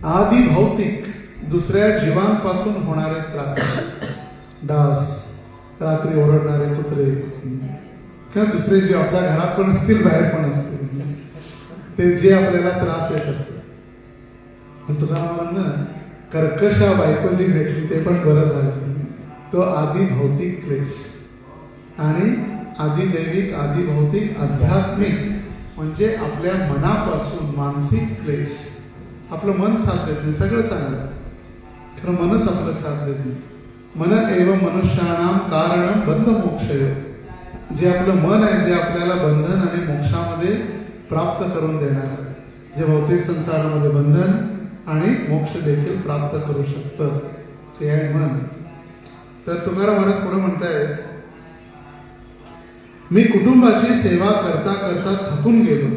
आधी भौतिक दुसऱ्या जीवांपासून होणारे त्रास, डास, रात्री ओरडणारे कुत्रे किंवा दुसरे जे आपल्या घरात पण असतील बाहेर पण असतील ते जे आपल्याला त्रास येत असते. तुकारामांना कर्कशा बायको जी भेटली ते पण बरं झालं. तो आधी भौतिक क्लेश. आणि आधी दैविक आधी भौतिक आध्यात्मिक म्हणजे आपल्या मनापासून मानसिक क्लेश. आपलं मन साथ देत नाही. सगळं चांगलं खरं मनच आपलं साथ देत नाही. मन एव मनुष्याणाम कारण बंध मोक्षय. जे आपलं मन आहे जे आपल्याला बंधन आणि मोक्षामध्ये प्राप्त करून देणार आहे, जे भौतिक संसारामध्ये बंधन आणि मोक्ष देखील प्राप्त करू शकतं ते आहे मन. तर तुकाराम महाराज पुढे म्हणतायत, मी कुटुंबाची सेवा करता करता थकून गेलो.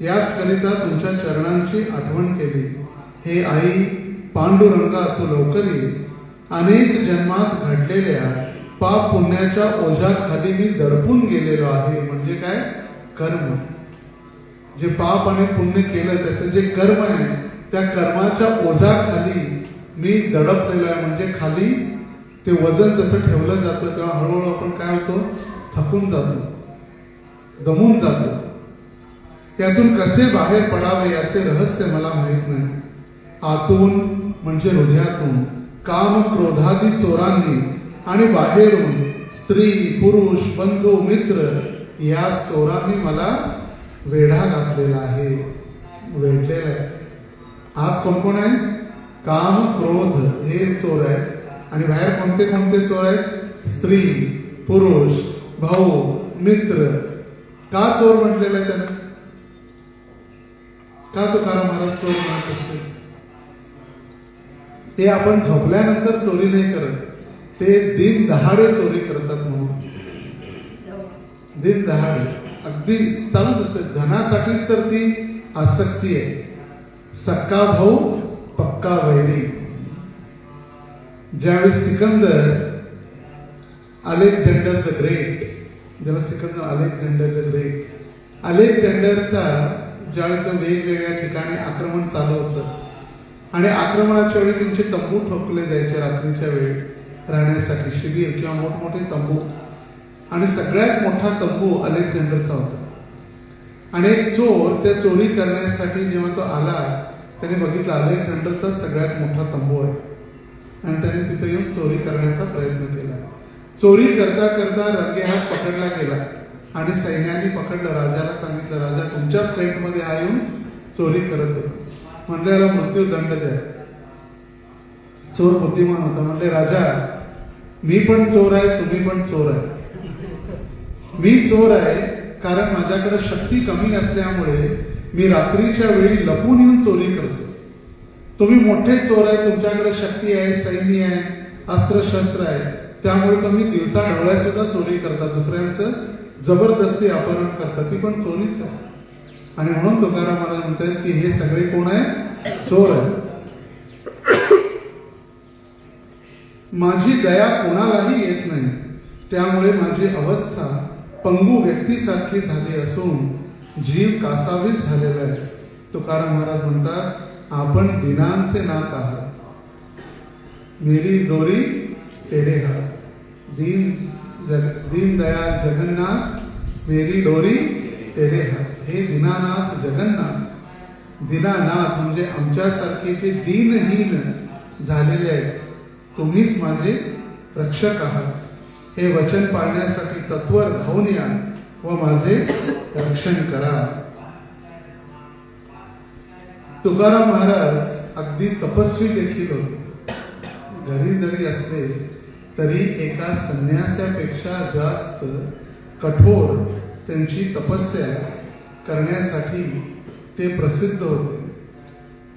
याच करिता तुमच्या चरणांची आठवण केली. हे आई पांडुरंगा तू लवकर ये. अनेक जन्मात घडलेल्या पाप पुण्याच्या ओझ्याखाली मी दडपून गेलेलो आहे. म्हणजे काय? कर्म. जे पाप आणि पुण्य केलं त्याचं जे कर्म आहे त्या कर्माच्या ओझ्याखाली मी दडपलेलो आहे. म्हणजे खाली ते वजन जसं ठेवलं जातं तेव्हा हळूहळू आपण काय होतो? थकून जातो, दमून जातो. त्यातून कसे बाहेर पडावे याचे रहस्य मला माहित नाही. आतून म्हणजे हृदयातून काम क्रोधादी चोरांनी आणि बाहेरून स्त्री पुरुष बंधू मित्र या चोरांनी मला वेढा घातलेला आहे, वेढलेला आहे. आत कोण कोण आहे? काम क्रोध हे चोर आहेत. आणि बाहेर कोणते कोणते चोर आहेत? स्त्री पुरुष भाऊ मित्र. का चोर म्हटलेलं आहे त्याला? का तुकाराम महाराज चोर म्हणत असते? ते आपण झोपल्यानंतर चोरी नाही करत, ते दिन दहाडे चोरी करतात. म्हणून दिन दहाडे अगदी चालूच असते. धनासाठीच तर ती आसक्ती आहे. सक्का भाऊ पक्का वैरी. ज्यावेळी सिकंदर अलेक्झांडर द ग्रेट, ज्याला सिकंदर अलेक्झांडर द ग्रेट, अलेक्झांडरचा ज्यावेळी तो वेगवेगळ्या ठिकाणी आक्रमण चालू होतं आणि आक्रमणाच्या वेळी त्यांचे तंबू ठोकले जायचे रात्रीच्या वेळी राहण्यासाठी, शिबिर किंवा मोठमोठे तंबू. आणि सगळ्यात मोठा तंबू अलेक्झांडरचा होता. आणि एक चोर त्या चोरी करण्यासाठी जेव्हा तो आला त्याने बघितलं अलेक्झांडरचा सगळ्यात मोठा तंबू आहे आणि त्याने तिथे येऊन चोरी करण्याचा प्रयत्न केला. चोरी करता करता रंगेहात पकडला गेला आणि सैन्याने पकडलं. राजाला सांगितलं, राजा तुमच्या स्टेटमध्ये हा येऊन चोरी करत होता. म्हणले याला मृत्यूदंड द्या. चोर बुद्धिमान होता. म्हणले राजा मी पण चोर आहे, तुम्ही पण चोर आहे. मी चोर आहे कारण माझ्याकडे शक्ती कमी असल्यामुळे मी रात्रीच्या वेळी लपून येऊन चोरी करतो. तुम्ही मोठे चोर आहे, तुमच्याकडे शक्ती आहे, सैन्य आहे, अस्त्रशस्त्र आहे, त्यामुळे तुम्ही दिवसा ढवळ्या सुद्धा चोरी करता, दुसऱ्यांचं जबरदस्ती अपहरण करता. ती पण चोरीच आहे. आणि म्हणून तुकाराम महाराज म्हणतात की हे सगळे कोण आहे? चोर आहे. माझी दया कोणालाही येत नाही, त्यामुळे माझी अवस्था पंगू व्यक्तीसारखी झाली असून जीव कासावीस झालेला आहे. तुकाराम महाराज म्हणतात आपण दिनांचे नाथ आहात. मेरी दोरी तेरे हात. दीन दयाल जगन्नाथ मेरी डोरी तेरे हात. हे दीनानाथ जगन्नाथ. दीनानाथ म्हणजे आमच्यासारखे जे दीनहीन झालेले आहेत, तुम्हीच माझे रक्षक आहात. हे वचन पाळण्यासाठी तत्वर धावून या व माझे रक्षण करा. तुकाराम महाराज अगदी तपस्वी देखील होते. घरी जरी असले तरी एका संन्यासापेक्षा जास्त कठोर त्यांची तपस्या करण्यासाठी ते प्रसिद्ध होते.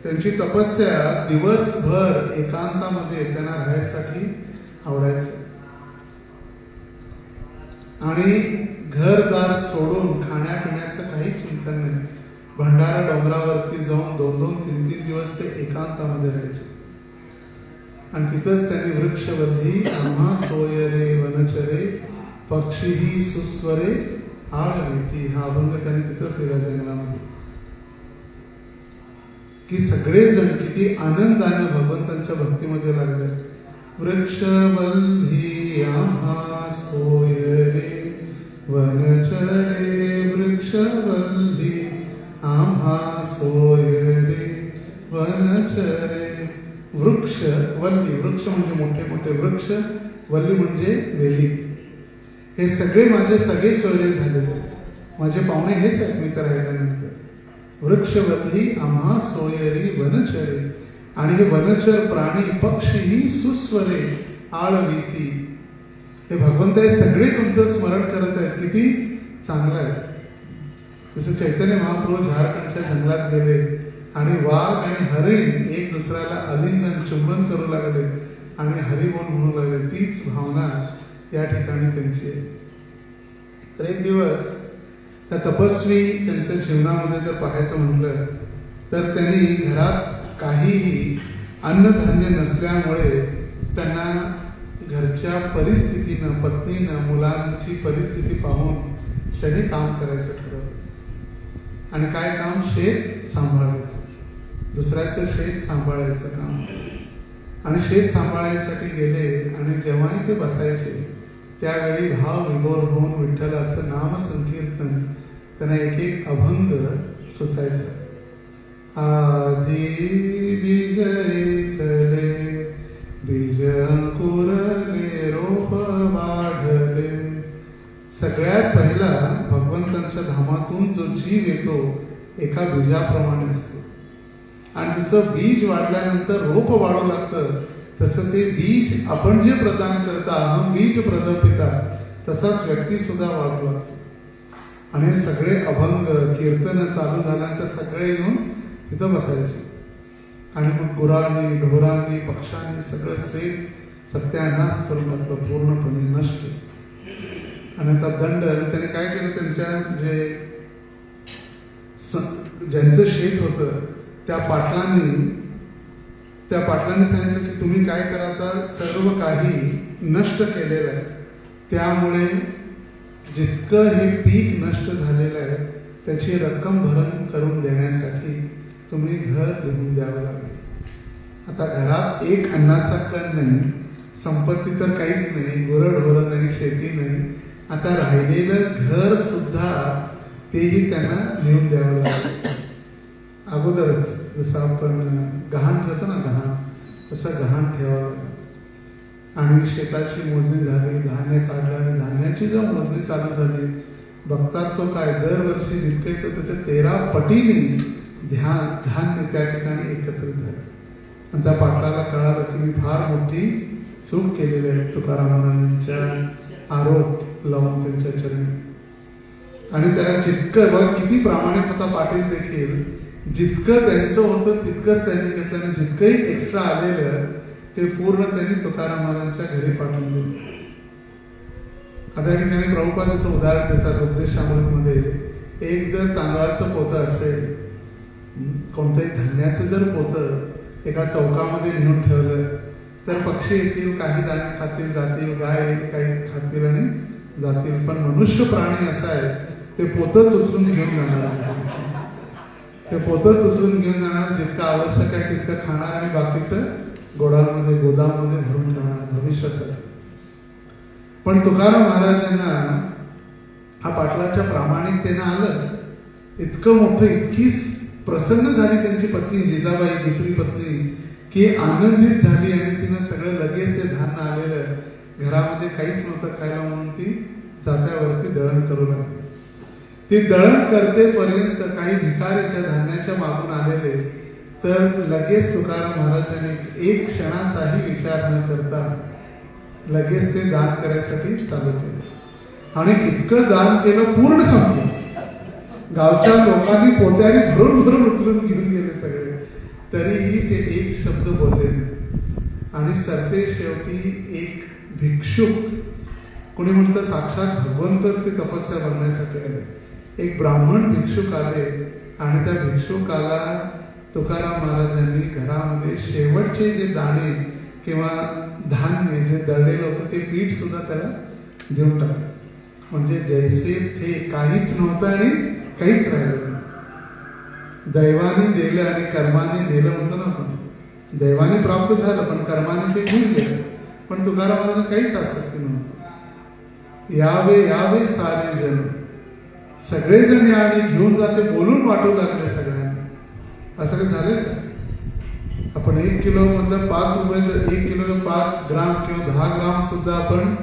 त्यांची तपस्या दिवसभर एकांतामध्ये त्यांना राहायसाठी आवडायचं. आणि घरदार सोडून खाण्यापिण्याचं काही चिंतन नाही. भंडारा डोंगरावरती जाऊन 2-2, 3-3 दिवस ते एकांतामध्ये राहायचे. आणि तिथंच त्यांनी वृक्षवल्ली आम्हा सोय रे वनचरे पक्षीही सुस्वरे आळवीती हा अभंग त्यांनी तिथंच लिहिला जंगलामध्ये. की सगळेजण किती आनंदाने भगवंतांच्या भक्तीमध्ये लागले. वृक्षवल्ली आम्हा सोय रे वनचरे वृक्षवल्ली आम्हा सोय रे वनचरे. वृक्ष वल्ली, वृक्ष म्हणजे मोठे मोठे वृक्ष, वल्ली म्हणजे वेली. हे सगळे माझे सगळे सोयरे झालेले, माझे पाहुणे हेच आहेत मी तर राहिल्यानंतर. वृक्षवल्ली आम्हा सोयरी वनचरे. आणि हे वनचर प्राणी पक्षीही सुस्वरे आळवीती. हे भगवंत हे सगळे तुमचं स्मरण करत आहेत. किती चांगलं आहे. जसं चैतन्य महाप्रभू झारखंडच्या जंगलात गेले आणि वाघ आणि हरिण एक दुसऱ्याला आलिंगन चुंबन करू लागले आणि हरिबोल म्हणू लागले. तीच भावना या ठिकाणी त्यांची आहे. तर एक दिवस त्या तपस्वी त्यांच्या जीवनामध्ये जर पाहायचं म्हटलं तर त्यांनी घरात काहीही अन्नधान्य नसल्यामुळे त्यांना घरच्या परिस्थितीनं, पत्नीनं, मुलांची परिस्थिती पाहून त्यांनी काम करायचं ठरवलं. आणि काय काम? शेत सांभाळायचं, दुसऱ्याचं शेत सांभाळायचं काम. आणि शेत सांभाळायसाठी गेले आणि जेव्हाही ते बसायचे त्यावेळी भाव विभोर होऊन विठ्ठलाचं नाम संकीर्तन त्यांना एक एक अभंग सुचायचं. आधी बीज ऐकले, बीज अंकुरले, रोप वाढले. सगळ्यात पहिला भगवंतांच्या धामातून जो जीव येतो एका बीजाप्रमाणे असतो. आणि जसं बीज वाढल्यानंतर रोप वाढू लागतं तसं ते बीज आपण जे प्रदान करता, अहम बीज प्रदपिता, तसाच व्यक्ती सुद्धा वाढू लागतो. आणि सगळे अभंग कीर्तन चालू झाल्यानंतर सगळे येऊन तिथं बसायचे. आणि मग गुरांनी, ढोरांनी, पक्ष्यांनी सगळं सत्यानाश करून टाकलं, पूर्णपणे नष्ट. आणि आता दंड त्याने काय केलं, त्यांच्या ज्यांचं शेत होतं त्या पाटलांनी सांगितलं की तुम्ही काय करा, तर सर्व काही नष्ट केलेलं आहे. त्यामुळे जितकं हे पीक नष्ट झालेलं आहे त्याची रक्कम भरण करून देण्यासाठी तुम्ही घर घेऊन द्यावं लागेल. आता घरात एक अन्नाचा कण नाही, संपत्ती तर काहीच नाही, गुरढोरं नाही, शेती नाही. आता राहिलेलं घर सुद्धा तेही त्यांना लिहून द्यावं लागेल. अगोदरच जसं आपण गहाण ठेवतो ना, गहाण, तसं गहाण ठेवावं लागेल. आणि शेताची मोजणी झाली, धान्य काढलं आणि धान्याची जर मोजणी चालू झाली बघतात तो काय, दरवर्षी जितके येतो त्याच्या 13 पटीने धान्य त्या ठिकाणी एकत्रित झालं. आणि त्या पाटलाला कळालं की मी फार मोठी चूक केलेली आहे, तुकाराम महाराजांच्या आरोप लावून त्यांच्या चरणी. आणि त्याला जितकं बघ किती प्रामाणिक होता पाटील देखील, जितकं त्यांचं होतं तितकंच त्यांनी घेतलं आणि जितकंही एक्स्ट्रा आलेलं ते पूर्ण त्यांनी तुकाराम महाराजांच्या घरी पाठवून दिलं. आता या ठिकाणी प्रभुपाद जसं उदाहरण देतात उपदेशामृतमध्ये, एक जर तांदळाचं पोतं असेल, कोणत्याही धान्याचं जर पोतं एका चौकामध्ये नेऊन ठेवलं तर पक्षी येतील, काही दाणे खातील, जातील, गाय काही खातील आणि जातील. पण मनुष्य प्राणी असा आहे ते पोतच उचलून घेऊन जाणार, ते पोतच उचलून घेऊन जाणार, जितकं आवश्यक आहे तितकं खाणार आणि बाकीचं गोडामध्ये गोदामध्ये भरून ठेवणार भविष्यासाठी. पण तुकाराम महाराजांना हा पाटलाच्या प्रामाणिकतेनं आलं, इतकं मोठं, इतकी प्रसन्न झाली त्यांची पत्नी जिजाबाई, दुसरी पत्नी, की आनंदित झाली. आणि तिनं सगळं लगेच ते धान्य आलेलं, घरामध्ये काहीच नव्हतं खायला म्हणून ती जात्यावरती दळण करू लागली. ती दळण करते पर्यंत काही भिकारी त्या धान्याच्या मागून आलेले, तर लगेच तुकाराम महाराजांनी एक क्षणाचाही विचार न करता लगेच ते दान करायसाठी चालू केलं. आणि इतकं दान केलं, पूर्ण संपलं. गावच्या लोकांनी पोत्याने भरून भरून उचलून घेऊन गेले सगळे, तरीही ते एक शब्द बोलले नाही. आणि सरते शेवटी एक भिक्षुक, कोणी म्हणतं साक्षात भगवंतच ते तपस्या बघण्यासाठी आले, एक ब्राह्मण भिक्षुक आले. आणि त्या भिक्षुकाला तुकाराम महाराजांनी घरामध्ये शेवटचे जे दाणे किंवा धान्य जे दळलेलं होतं ते पीठ सुद्धा त्याला देऊन टाकलं. म्हणजे जैसे थे, काहीच नव्हतं आणि काहीच राहिलं नाही. दैवाने दिलं आणि कर्माने नेलं म्हणतो ना आपण, दैवाने प्राप्त झालं पण कर्माने ते घेऊन गेलं. पण तुकाराम महाराजांना काहीच आसक्ती नव्हती. यावे यावे सारे जण, सगळेजण या आणि घेऊन जाते बोलून वाटू लागले सगळ्यांना. असं काही झालं का? आपण 1 किलो मधलं 5 रुपये, 1 किलो 5 ग्राम किंवा 10 ग्राम सुद्धा आपण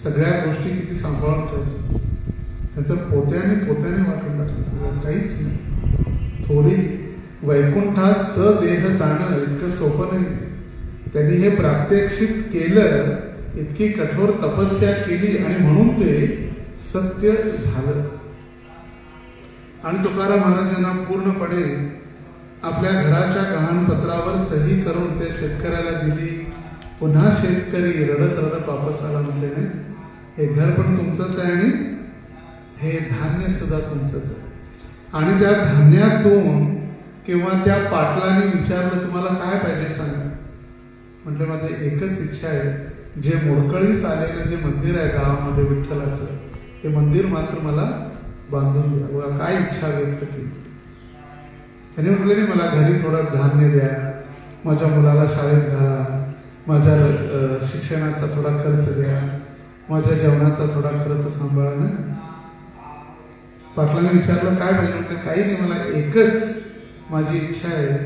सगळ्या गोष्टी किती सांभाळून ठेवतो. नंतर पोत्याने वाटून टाकलं सगळं, काहीच नाही. थोडी वैकुंठात सदेह जाणं इतकं सोपं नाही. त्यांनी हे प्रात्यक्षिक केलं, इतकी कठोर तपस्या केली आणि म्हणून ते सत्य झालं. आणि तुकाराम महाराजांना पूर्णपणे आपल्या घराच्या गहाणपत्रावर सही करून ते शेतकऱ्याला दिली. पुन्हा शेतकरी रडत रडत वापस आला, म्हणले नाही हे घर पण तुमचंच आहे आणि हे धान्य सुद्धा तुमचंच आहे. आणि त्या धान्यातून किंवा त्या पाटलाने विचारलं तुम्हाला काय पाहिजे सांगा. म्हटलं माझी एकच इच्छा आहे, जे मोडकळीस आलेलं जे मंदिर आहे गावामध्ये विठ्ठलाचं, ते मंदिर मात्र मला बांधून द्या. बघा काय इच्छा व्यक्त केली. त्याने म्हटलं नाही मला घरी थोडं धान्य द्या, माझ्या मुलाला शाळेत घाला, माझ्या शिक्षणाचा थोडा खर्च द्या, माझ्या जेवणाचा थोडा खर्च सांभाळा ना. पाटलांनी विचारलं काय पाहिजे. म्हटलं काही नाही, मला एकच माझी इच्छा आहे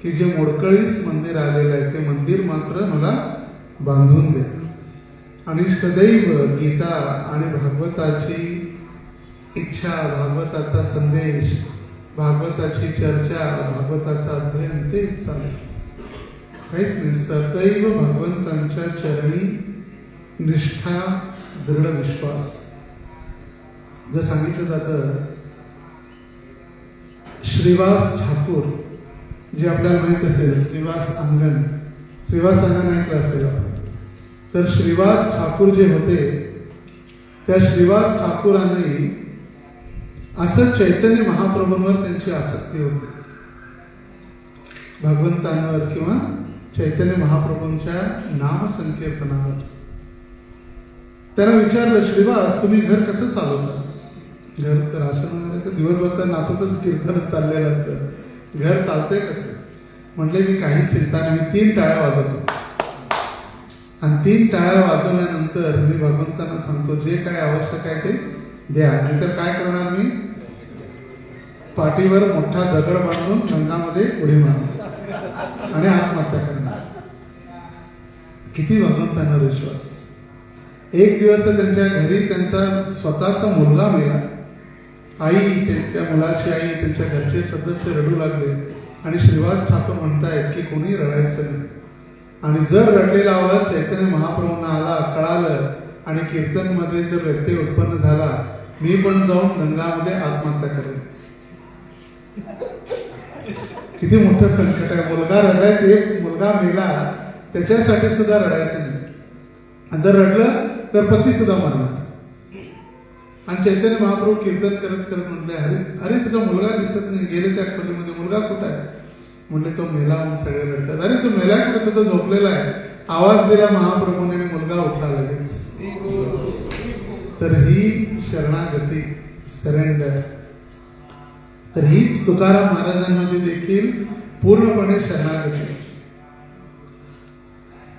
की जे मोडकळीस मंदिर आलेलं आहे ते मंदिर मात्र मला बांधून द्या. आणि सदैव गीता आणि भागवताची इच्छा, भागवताचा संदेश, भागवताची चर्चा, भागवताचा अध्ययन ते चालेल, काहीच नाही. सदैव भगवंतांच्या चरणी निष्ठा, दृढ विश्वास. जर सांगितलं जातं श्रीवास ठाकूर, जे आपल्याला माहित असेल श्रीवास अंगण, श्रीवास अंगण ऐकलं असेल. तर श्रीवास ठाकूर जे होते, त्या श्रीवास ठाकूरांनी असं चैतन्य महाप्रभूंवर त्यांची आसक्ती होती, भगवंतांवर किंवा चैतन्य महाप्रभूंच्या नाम संकीर्तनावर. त्याला विचारलं श्रीवास तुम्ही घर कसं चालवता? घर तर राशन दिवसभर तर नाचतच कीर्तनच चाललेलं असतं, घर चालतंय कसं? म्हटले मी काही चिंता नाही, मी 3 टाळ्या वाजवतो आणि 3 टाळ्या वाजवल्यानंतर मी भगवंतांना सांगतो जे काय आवश्यक आहे ते द्या, नाहीतर काय करणार मी पाठीवर मोठा दगड बांधून गंगामध्ये उडी मारणार आणि आत्महत्या करणार. किती भगवंतांना विश्वास. एक दिवस त्यांच्या घरी त्यांचा स्वतःचा मुलगा मेला. आई, त्या मुलाची आई, त्यांच्या घरचे सदस्य रडू लागले आणि श्रीवास ठाकूर म्हणतायत की कोणी रडायचं नाही, आणि जर रडलेला आवाज चैतन्य महाप्रभूंना आला, कळालं आणि कीर्तन मध्ये जर व्यत्यय उत्पन्न झाला, मी पण जाऊन गंगामध्ये आत्महत्या करेन. किती मोठं संकट आहे. मुलगा रडलाय, ते मुलगा मेला, त्याच्यासाठी सुद्धा रडायचं नाही. आणि जर रडलं तर पती सुद्धा मरणार. आणि चैतन्य महाप्रभू कीर्तन करत करत म्हटले अरे अरे तुझा मुलगा दिसत नाही, गेले त्या खोलीमध्ये, मुलगा कुठं आहे? म्हणले तो मेला म्हणून सगळे रडतात. अरे तो मेला कुठे? तो झोपलेला आहे. आवाज दिला महाप्रभूने, मुलगा उठला लगेच. तर ही शरणागती, सरेंडर. तर हीच तुकाराम महाराजांमध्ये देखील पूर्णपणे शरणागती.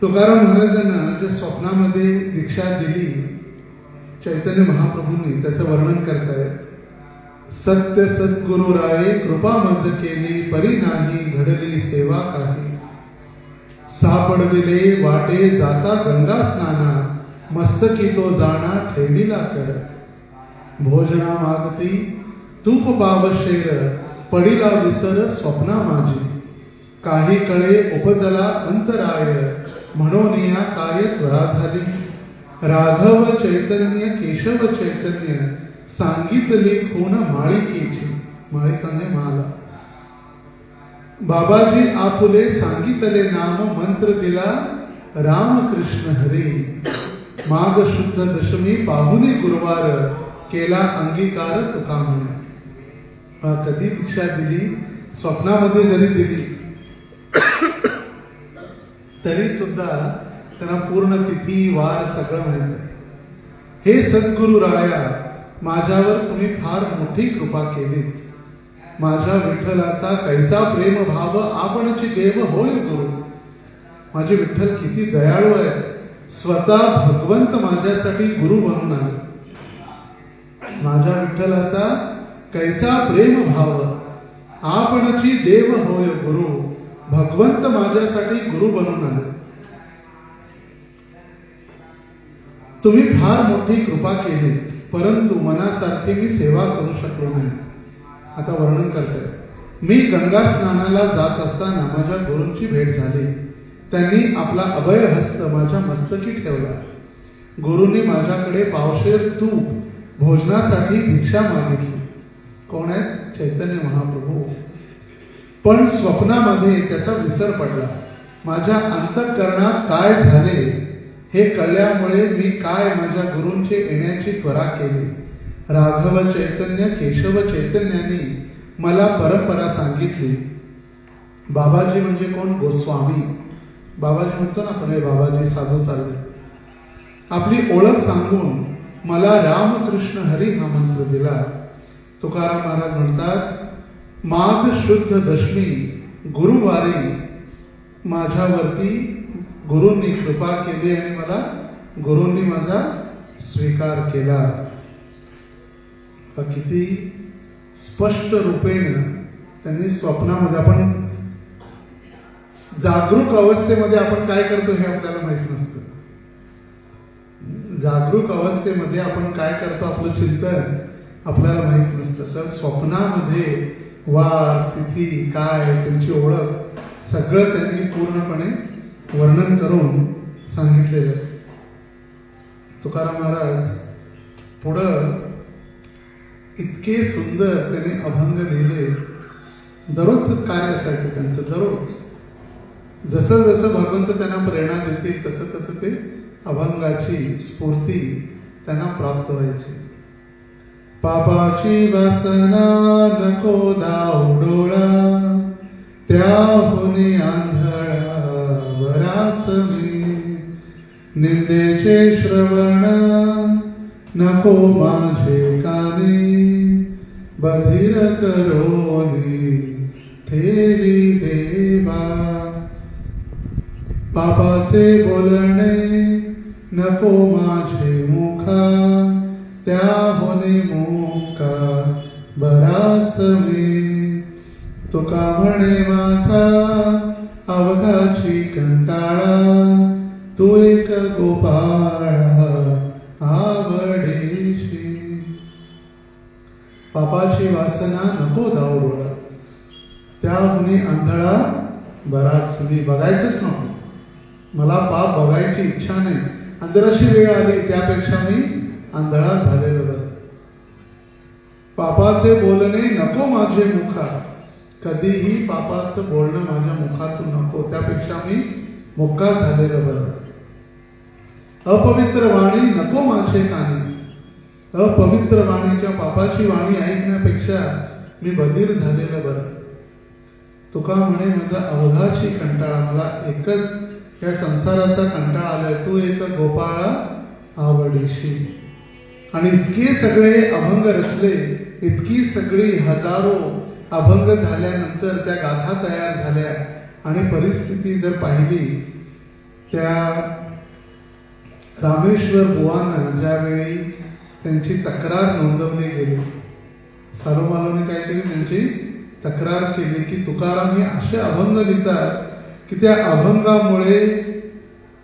तुकाराम महाराजांना जे स्वप्नामध्ये दीक्षा दिली चैतन्य महाप्रभूंनी, त्याचं वर्णन करतायत. सत्य सद्गुरु राये कृपा मज केली, परी नाही घडली सेवा काही. सापडविले वाटे जाता गंगा स्नाना, मस्तकी तो जाणा ठेविला कर. भोजना मागती तूप पावशेर, पडिला विसर स्वप्ना माझी. काही कळे उपजला अंतराय, म्हणूनिया काय त्वरा झाली. राघव चैतन्य केशव चैतन्य, सांगितली खून माळिकेची. माळिकाने माला. बाबाजी आपुले सांगितले नाम, मंत्र दिला रामकृष्ण हरी. माघ शुद्ध दशमी पाहुणे गुरुवार, केला अंगीकार तुका म्हणे. कधी दीक्षा दिली, स्वप्नामध्ये जरी दिली तरी सुद्धा त्यांना पूर्ण तिथी वार सगळं माहित आहे. हे सद्गुरु राया, माझ्यावर तुम्ही फार मोठी कृपा केली. माझ्या विठ्ठलाचा कैचा प्रेम भाव, आपणची देव होय गुरु. माझे विठ्ठल किती दयाळू आहे. स्वतः भगवंत माझ्यासाठी गुरु बनून आले. माझ्या विठ्ठलाचा कैचा प्रेम भाव, आपणची देव होय गुरु. भगवंत माझ्यासाठी गुरु बनून आले. तुम्ही फार मोठी कृपा केली, परंतु मनासारखी मी सेवा करू शकलो नाही. आता वर्णन करतोय. मी गंगा स्नानाला जात असताना माझ्या गुरूंची भेट झाली. त्यांनी आपला अभय हस्त माझ्या मस्तकी ठेवला. गुरूंनी माझ्याकडे पावशेर तूप भोजनासाठी भिक्षा मागितली. कोण आहेत? चैतन्य महाप्रभू. पण स्वप्नामध्ये त्याचा विसर पडला. माझ्या अंतःकरणात काय झाले हे कळल्यामुळे मी काय माझ्या गुरूंचे येण्याची त्वरा केली. राघव चैतन्य केशव चैतन्यांनी मला परंपरा सांगितली. बाबाजी म्हणजे कोण? गोस्वामी. बाबाजी म्हणतो ना आपण, हे बाबाजी साधू चालले, आपली ओळख सांगून मला रामकृष्ण हरी हा मंत्र दिला. तुकाराम महाराज म्हणतात, माघ शुद्ध दशमी गुरुवारी माझ्यावरती गुरूंनी कृपा केली आणि मला गुरूंनी माझा स्वीकार केला. किती स्पष्ट रूपेण त्यांनी स्वप्नामध्ये, आपण जागरूक अवस्थेमध्ये आपण काय करतो हे आपल्याला माहित नसतं. जागरूक अवस्थेमध्ये आपण काय करतो आपलं चिंतन आपल्याला माहित नसतं. तर स्वप्नामध्ये वार तिथी काय त्यांची ओळख सगळं त्यांनी पूर्णपणे वर्णन करून सांगितलेलं आहे. तुकाराम महाराज पुढं इतके सुंदर त्यांनी अभंग लिहिले. दररोज कार्य असायचं त्यांचं. दररोज जसं जसं भगवंत त्यांना प्रेरणा देतील तसं तसं ते अभंगाची स्फूर्ती त्यांना प्राप्त व्हायची. पापाची वासना नको दाऊ डोळा, त्याहुनी आंधळा बराच मी, निंदेचे श्रवण नको माझे कानी, बधीर करोनी ठेवी देवा. पापाचे बोलणे नको माझे मुखा, त्याहुनी मुका बराच मी, तुका म्हणे माझा अवघाची कंटाळा, तू एक गोपाळा आवडीशी. पापाची वासना नको दाऊ डोळा, त्याहुनी आंधळा बराच मी. बघायचंच नको, मला पाप बघायची इच्छा नाही. आणि जर अशी वेळ आली त्यापेक्षा मी आंधळा झालेलो बरं. पापाचे बोलणे नको माझे मुखा, कधीही पापाचं बोलणं माझ्या मुखातून नको, त्यापेक्षा मी मुक्का झालेलो बरं. अपवित्र वाणी नको माझे कानी, अपवित्र वाणी किंवा पापाची वाणी ऐकण्यापेक्षा मी बधीर झालेलं बरं. तुका म्हणे माझा अवघाची कंटाळा, मला एकच या संसाराचा कंटाळा आलाय, तू एक गोपाळा आवडीशी. आणि इतके सगळे अभंग रचले, इतकी सगळी हजारो अभंग झाल्यानंतर त्या गाथा तयार झाल्या. आणि परिस्थिती जर पाहिली, त्या रामेश्वर बुवांना ज्यावेळी त्यांची तक्रार नोंदवली गेली, सारोमालोने काहीतरी त्यांची तक्रार केली की तुकाराम हे असे अभंग लिहितात की त्या अभंगामुळे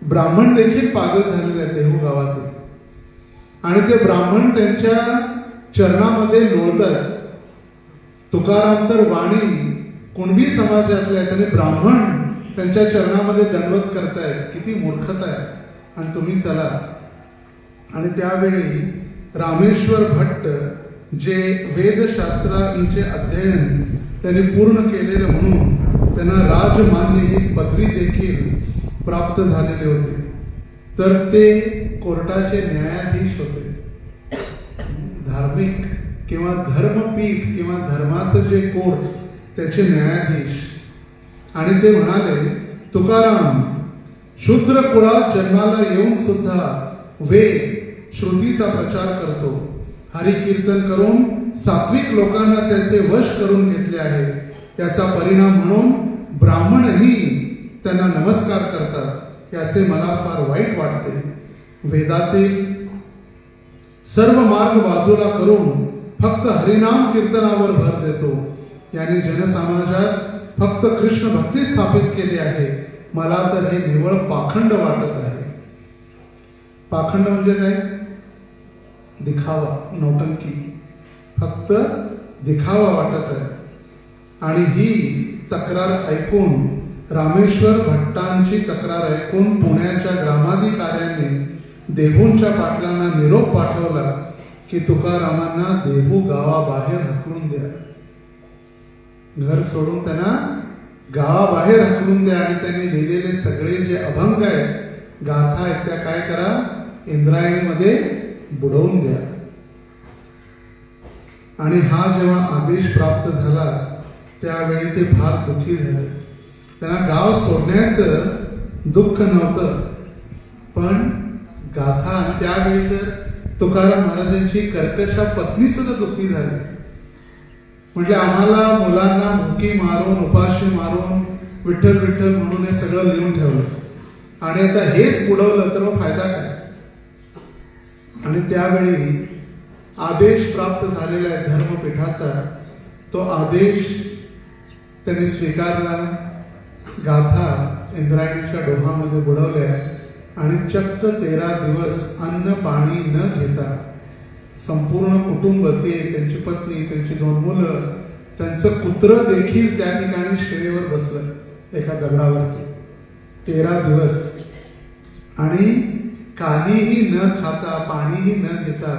ब्राह्मण देखील पागल झालेले आहेत देहू गावातील. आणि ते ब्राह्मण त्यांच्या चरणामध्ये लोळतात. तुकाराम तर वाणी कुणबी समाजातले आहेत आणि ब्राह्मण त्यांच्या चरणामध्ये दंडवत करतायत. किती मूर्खता आहे. आणि तुम्ही चला. आणि त्यावेळी रामेश्वर भट्ट जे वेदशास्त्रांचे अध्ययन त्यांनी पूर्ण केलेलं म्हणून त्यांना राजमान्य ही पदवी देखील प्राप्त झालेले होते. तर ते कोर्टाचे न्यायाधीश होते. धार्मिक किंवा धर्मपीठ किंवा धर्माचं जे कोर्ट त्याचे न्यायाधीश. आणि ते म्हणाले, तुकाराम शूद्र कुळात जन्माला येऊन सुद्धा वेद श्रुतीचा प्रचार करतो. हरिकीर्तन करून सात्विक लोकांना त्याचे वश करून घेतले आहे. त्याचा परिणाम म्हणून ब्राह्मणही त्यांना नमस्कार करतात. याचे मला फार वाईट वाटते. वेदातील सर्व मार्ग बाजूला करून फक्त हरिनाम कीर्तनावर भर देतो. याने जनसमाजात फक्त कृष्ण भक्ती स्थापित केली आहे. मला तर हे निव्वळ पाखंड वाटत आहे. पाखंड म्हणजे काय? दिखावा, नौटंकी, फक्त दिखावा वाटत आहे. आणि ही तक्रार ऐकून, रामेश्वर भट्टांची तक्रार ऐकून पुण्याच्या ग्रामाधिकाऱ्यांनी देहूंच्या पाटलांना निरोप पाठवला की तुकारामांना देहू गावाबाहेर हाकलून द्या. घर सोडून त्यांना गावाबाहेर हाकलून द्या. आणि त्यांनी लिहिलेले सगळे जे अभंग आहेत, गाथा आहेत, त्या काय करा, इंद्रायणीमध्ये बुडवून द्या. आणि हा जेव्हा आदेश प्राप्त झाला त्यावेळी ते फार दुःखी झाले. त्यांना गाव सोडण्याचं दुःख नव्हतं, पण गाथा. त्यावेळी तर तुकाराम महाराजांची कर्कशा पत्नी सुद्धा दुःखी झाली. म्हणजे आम्हाला मुलांना भुकी मारून, उपाशी मारून, विठ्ठल विठ्ठल म्हणून हे सगळं लिहून ठेवलं, आणि आता हेच बुडवलं तर मग फायदा काय. आणि त्यावेळी आदेश प्राप्त झालेला आहे धर्मपीठाचा, तो आदेश त्यांनी स्वीकारला. गाथा इंद्रायणीच्या डोहामध्ये बुडवल्या आणि चक्क 13 दिवस अन्न पाणी न घेता संपूर्ण कुटुंब, ते त्यांची पत्नी, त्यांची 2 मुलं, त्यांचं कुत्र देखील त्या ठिकाणी शिळेवर बसलं एका दगडावरती 13 दिवस. आणि काहीही न खाता, पाणीही न घेता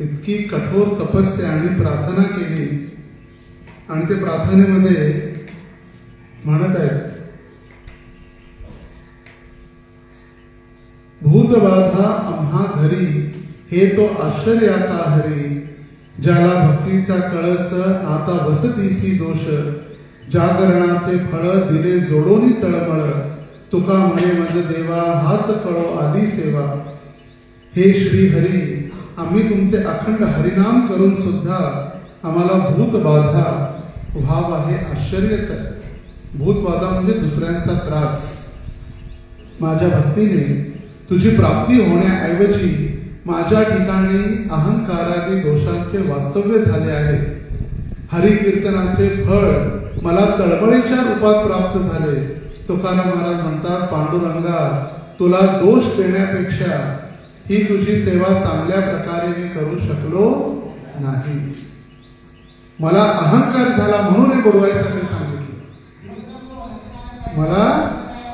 इतकी कठोर तपस्या आणि प्रार्थना केली. आणि ते प्रार्थनेमध्ये म्हणत आहेत, भूतबाधा आम्हा घरी, हे तो आश्चर्याचा हरी. ज्याला भक्तीचा कळस आता बसतीसी दोष. जागरणाचे फळ दिले जोडोनी तळमळ. तुका म्हणे मज देवा, हाच कळो आदी सेवा. हे श्री हरी, आम्ही तुमचे अखंड हरिनाम करून सुद्धा आम्हाला भूतबाधा व्हावा हे आश्चर्यच आहे. भूतबाधा म्हणजे दुसऱ्यांचा त्रास. माझ्या भक्तीने तुझी प्राप्ती होण्याऐवजी माझ्या ठिकाणी अहंकारादी दोषांचे वास्तव्य झाले आहे. हरिकीर्तनाचे फळ मला तळमळीच्या रूपात प्राप्त झाले. तुकाराम महाराज म्हणतात, पांडुरंगा, तुला दोष देण्यापेक्षा ही तुझी सेवा चांगल्या प्रकारे मी करू शकलो नाही. मला अहंकार झाला म्हणून हे बुडवायसाठी सांगितलं. मला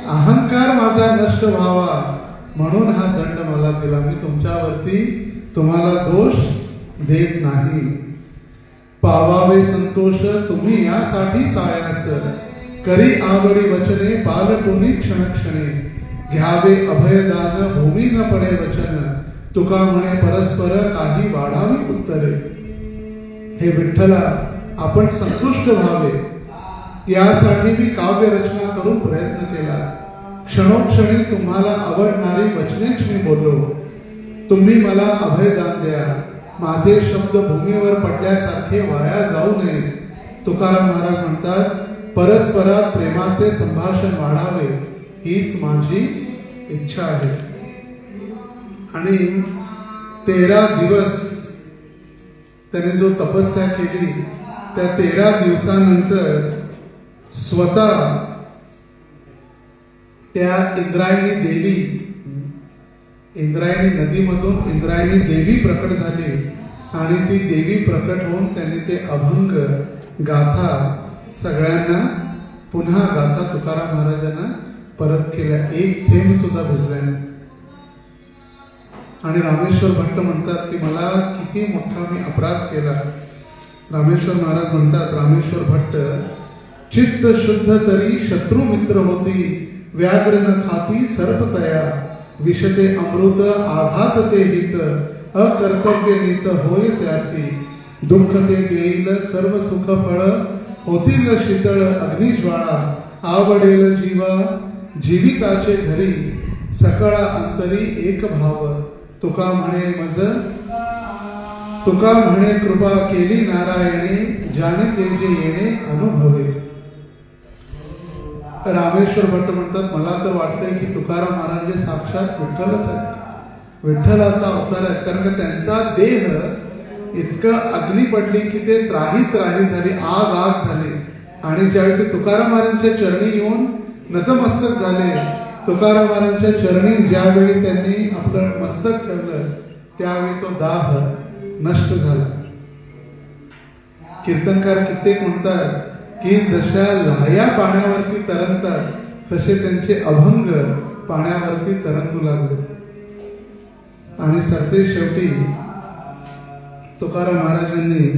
अहंकार माझा नष्ट व्हावा म्हणून हा दंड मला दिला. मी तुमच्यावरती तुम्हाला दोष देत नाही. पावावे संतोष तुम्ही यासाठी सायास. करी आवडी वचने पालटोनी क्षणक्षणे. घ्यावे अभयदान भूमी न पडे वचन. तुका म्हणे परस्पर काही वाढावी उत्तरे. हे विठ्ठला, आपण संतुष्ट व्हावे यासाठी मी काव्य रचना करून प्रयत्न केला. क्षणोक्षणी तुम्हाला आवडणारी वचनेच मी बोललो. तुम्ही मला अभयदान द्या. माझे शब्द भूमीवर पडल्यासारखे वाया जाऊ नये. तुकाराम महाराज म्हणतात, परस्परात प्रेमाचे संभाषण वाढावे हीच माझी इच्छा आहे. आणि 13 दिवस त्याने जो तपस्या केली, त्या 13 दिवसानंतर स्वतः त्या इंद्रायणी देवी, इंद्रायणी नदीमधून इंद्रायणी देवी प्रकट झाली. आणि ती देवी प्रकट होऊन त्यांनी ते अभंग गाथा सगळ्यांना पुन्हा गाथा तुकाराम महाराजांना परत केल्या. एक थेंब सुद्धा भिजला नाही. आणि रामेश्वर भट्ट म्हणतात की मला किती मोठा मी अपराध केला. रामेश्वर महाराज म्हणतात, रामेश्वर भट्ट, चित्त शुद्ध तरी शत्रू मित्र होती. व्याघ्र न खाती सर्प तया. विषते अमृत आघात ते हित. अकर्तव्य नीत होय त्यासी. दुःख ते देईल सर्व सुख फळ. होतील शीतळ अग्निज्वाळा. आवडेल जीवा जीविताचे घरी. सकळा अंतरी एक भाव. तुका म्हणे मज, तुका म्हणे कृपा केली नारायणे. ज्याने ते जे येणे अनुभवे. रामेश्वर भट्ट म्हणतात, मला तर वाटतंय की तुकाराम महाराज जे साक्षात विठ्ठलच आहेत, विठ्ठलाचा अवतार आहे. कारण का त्यांचा देह इतकं अग्नी पडली की ते त्राही झाली, आग आग झाली. आणि ज्यावेळी ते तुकाराम महाराजांच्या चरणी येऊन नतमस्तक झाले, तुकाराम महाराजांच्या चरणी ज्यावेळी त्यांनी आपलं मस्तक ठेवलं, त्यावेळी तो दाह नष्ट झाला. कीर्तनकार कित्येक म्हणतात की जशा लाह्या पाण्यावरती तरंगतात तसे त्यांचे अभंग पाण्यावरती तरंगू लागले. आणि सरते शेवटी तुकाराम महाराजांनी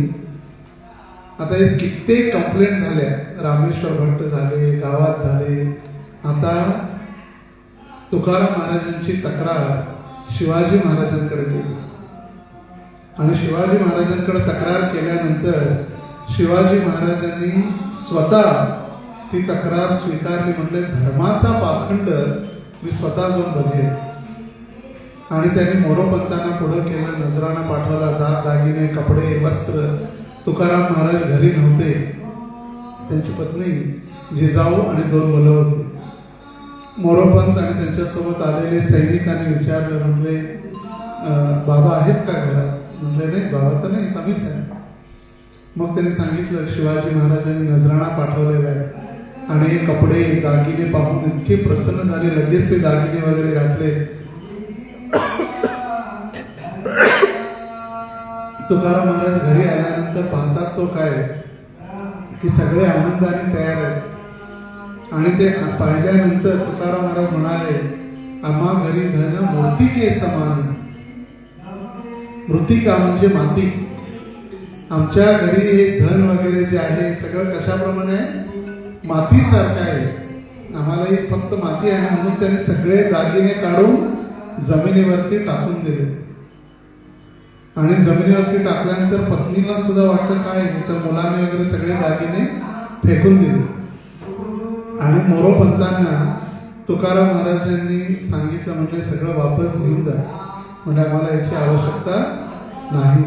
आता हे कित्येक कंप्लेंट झाल्या. रामेश्वर भट्ट झाले, गावात झाले. आता तुकाराम महाराजांची तक्रार शिवाजी महाराजांकडे गेली. आणि शिवाजी महाराजांकडे तक्रार केल्यानंतर शिवाजी महाराजांनी स्वतः ती तक्रार स्वीकारली. म्हटले, धर्माचा पाखंड मी स्वतः जाऊन बघेन. आणि त्यांनी मोरोपंतांना पुढं केलं, नजराणा पाठवला, दाग दागिने कपडे वस्त्र. तुकाराम महाराज घरी नव्हते. त्यांची पत्नी जिजाऊ आणि 2 मुलं होती. मोरोपंत आणि त्यांच्यासोबत आलेले सैनिकांनी विचारलं, म्हणले बाबा आहेत का घरात? म्हणले नाही, बाबा तर नाही, कमीच आहे. मग त्यांनी सांगितलं शिवाजी महाराजांनी नजराणा पाठवलेला आहे आणि हे कपडे दागिने पाहून इतके प्रसन्न झाले, लगेच ते दागिने वगैरे घातले. तुकाराम महाराज घरी आल्यानंतर पाहतात तो काय की सगळे आनंदाने तयार आहेत. आणि ते पाहिल्यानंतर तुकाराम महाराज म्हणाले, आम्हा घरी धन मूर्तिके समान. मृतिका म्हणजे माती. आमच्या घरी हे धन वगैरे जे आहे सगळं कशाप्रमाणे आहे? मातीसारखं आहे. आम्हालाही फक्त माती आहे, म्हणून त्यांनी सगळे दागिने काढून जमिनीवरती टाकून दिले. आणि जमिनीवरती टाकल्यानंतर पत्नीला सुद्धा वाटतं काय, तर मुलांनी वगैरे सगळे दागिने फेकून दिले. आणि मोरोपंतांना तुकाराम महाराजांनी सांगितलं, म्हटले सगळं वापस घेऊन जा. म्हणजे आम्हाला याची आवश्यकता नाही.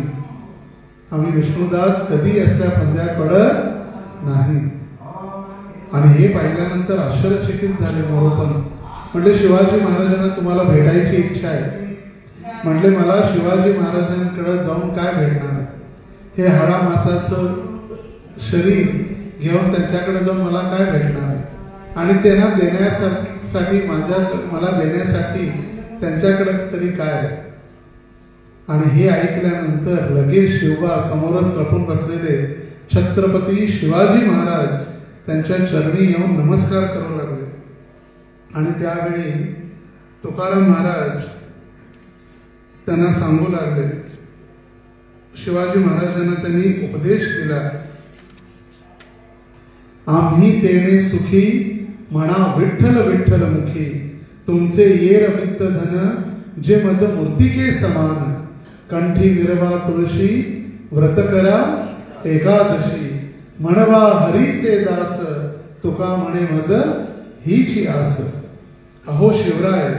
आम्ही विष्णुदास कधी असल्या फंद्या पडत नाही. आणि हे पाहिल्यानंतर आश्चर्यचकित झाले मोरोपंत. म्हटले शिवाजी महाराजांना तुम्हाला भेटायची इच्छा आहे. म्हटले मला शिवाजी महाराजांकडे जाऊन काय भेटणार? हे हाडा मासाचं शरीर घेऊन त्यांच्याकडे जाऊन मला काय भेटणार? आणि त्यांना देण्यासाठी मला देण्यासाठी त्यांच्याकडे तरी काय? आणि हे ऐकल्यानंतर लगेच शिवबा समोरच लपून बसलेले छत्रपती शिवाजी महाराज त्यांच्या चरणी येऊन नमस्कार करू लागले. आणि त्यावेळी तुकाराम महाराज त्यांना सांगू लागले, शिवाजी महाराजांना त्यांनी उपदेश दिला, आम्ही तेणे सुखी म्हणा विठ्ठल विठ्ठल मुखी. तुमचे येर वित्त धन जे मज मूर्तिके समान. कंठी विरवा तुळशी व्रत करा एकादशी. म्हणवा हरीचे दास तुका म्हणे मज हीची आस. अहो शिवराय,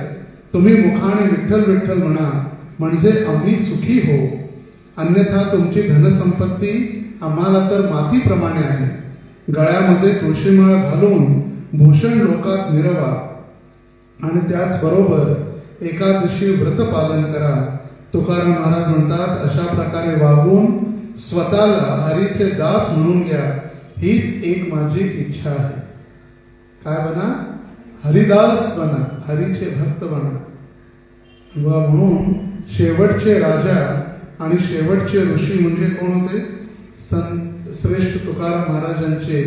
तुम्ही मुखाने विठ्ठल विठ्ठल म्हणा, म्हणजे आम्ही सुखी हो. अन्यथा तुमची धनसंपत्ती आम्हाला तर मातीप्रमाणे आहे. गळ्यामध्ये तुळशीमाळ घालून भूषण लोकात मिरवा आणि त्याचबरोबर एकादशी व्रत पालन करा. तुकाराम महाराज म्हणतात, अशा प्रकारे वागून स्वतःला हरीचे दास म्हणून घ्या. हीच एक माझी इच्छा आहे. काय बना? हरिदास बना, हरीचे भक्त बना. म्हणून शेवटचे राजा आणि शेवटचे ऋषी म्हणजे कोण होते? श्रेष्ठ तुकाराम महाराजांचे,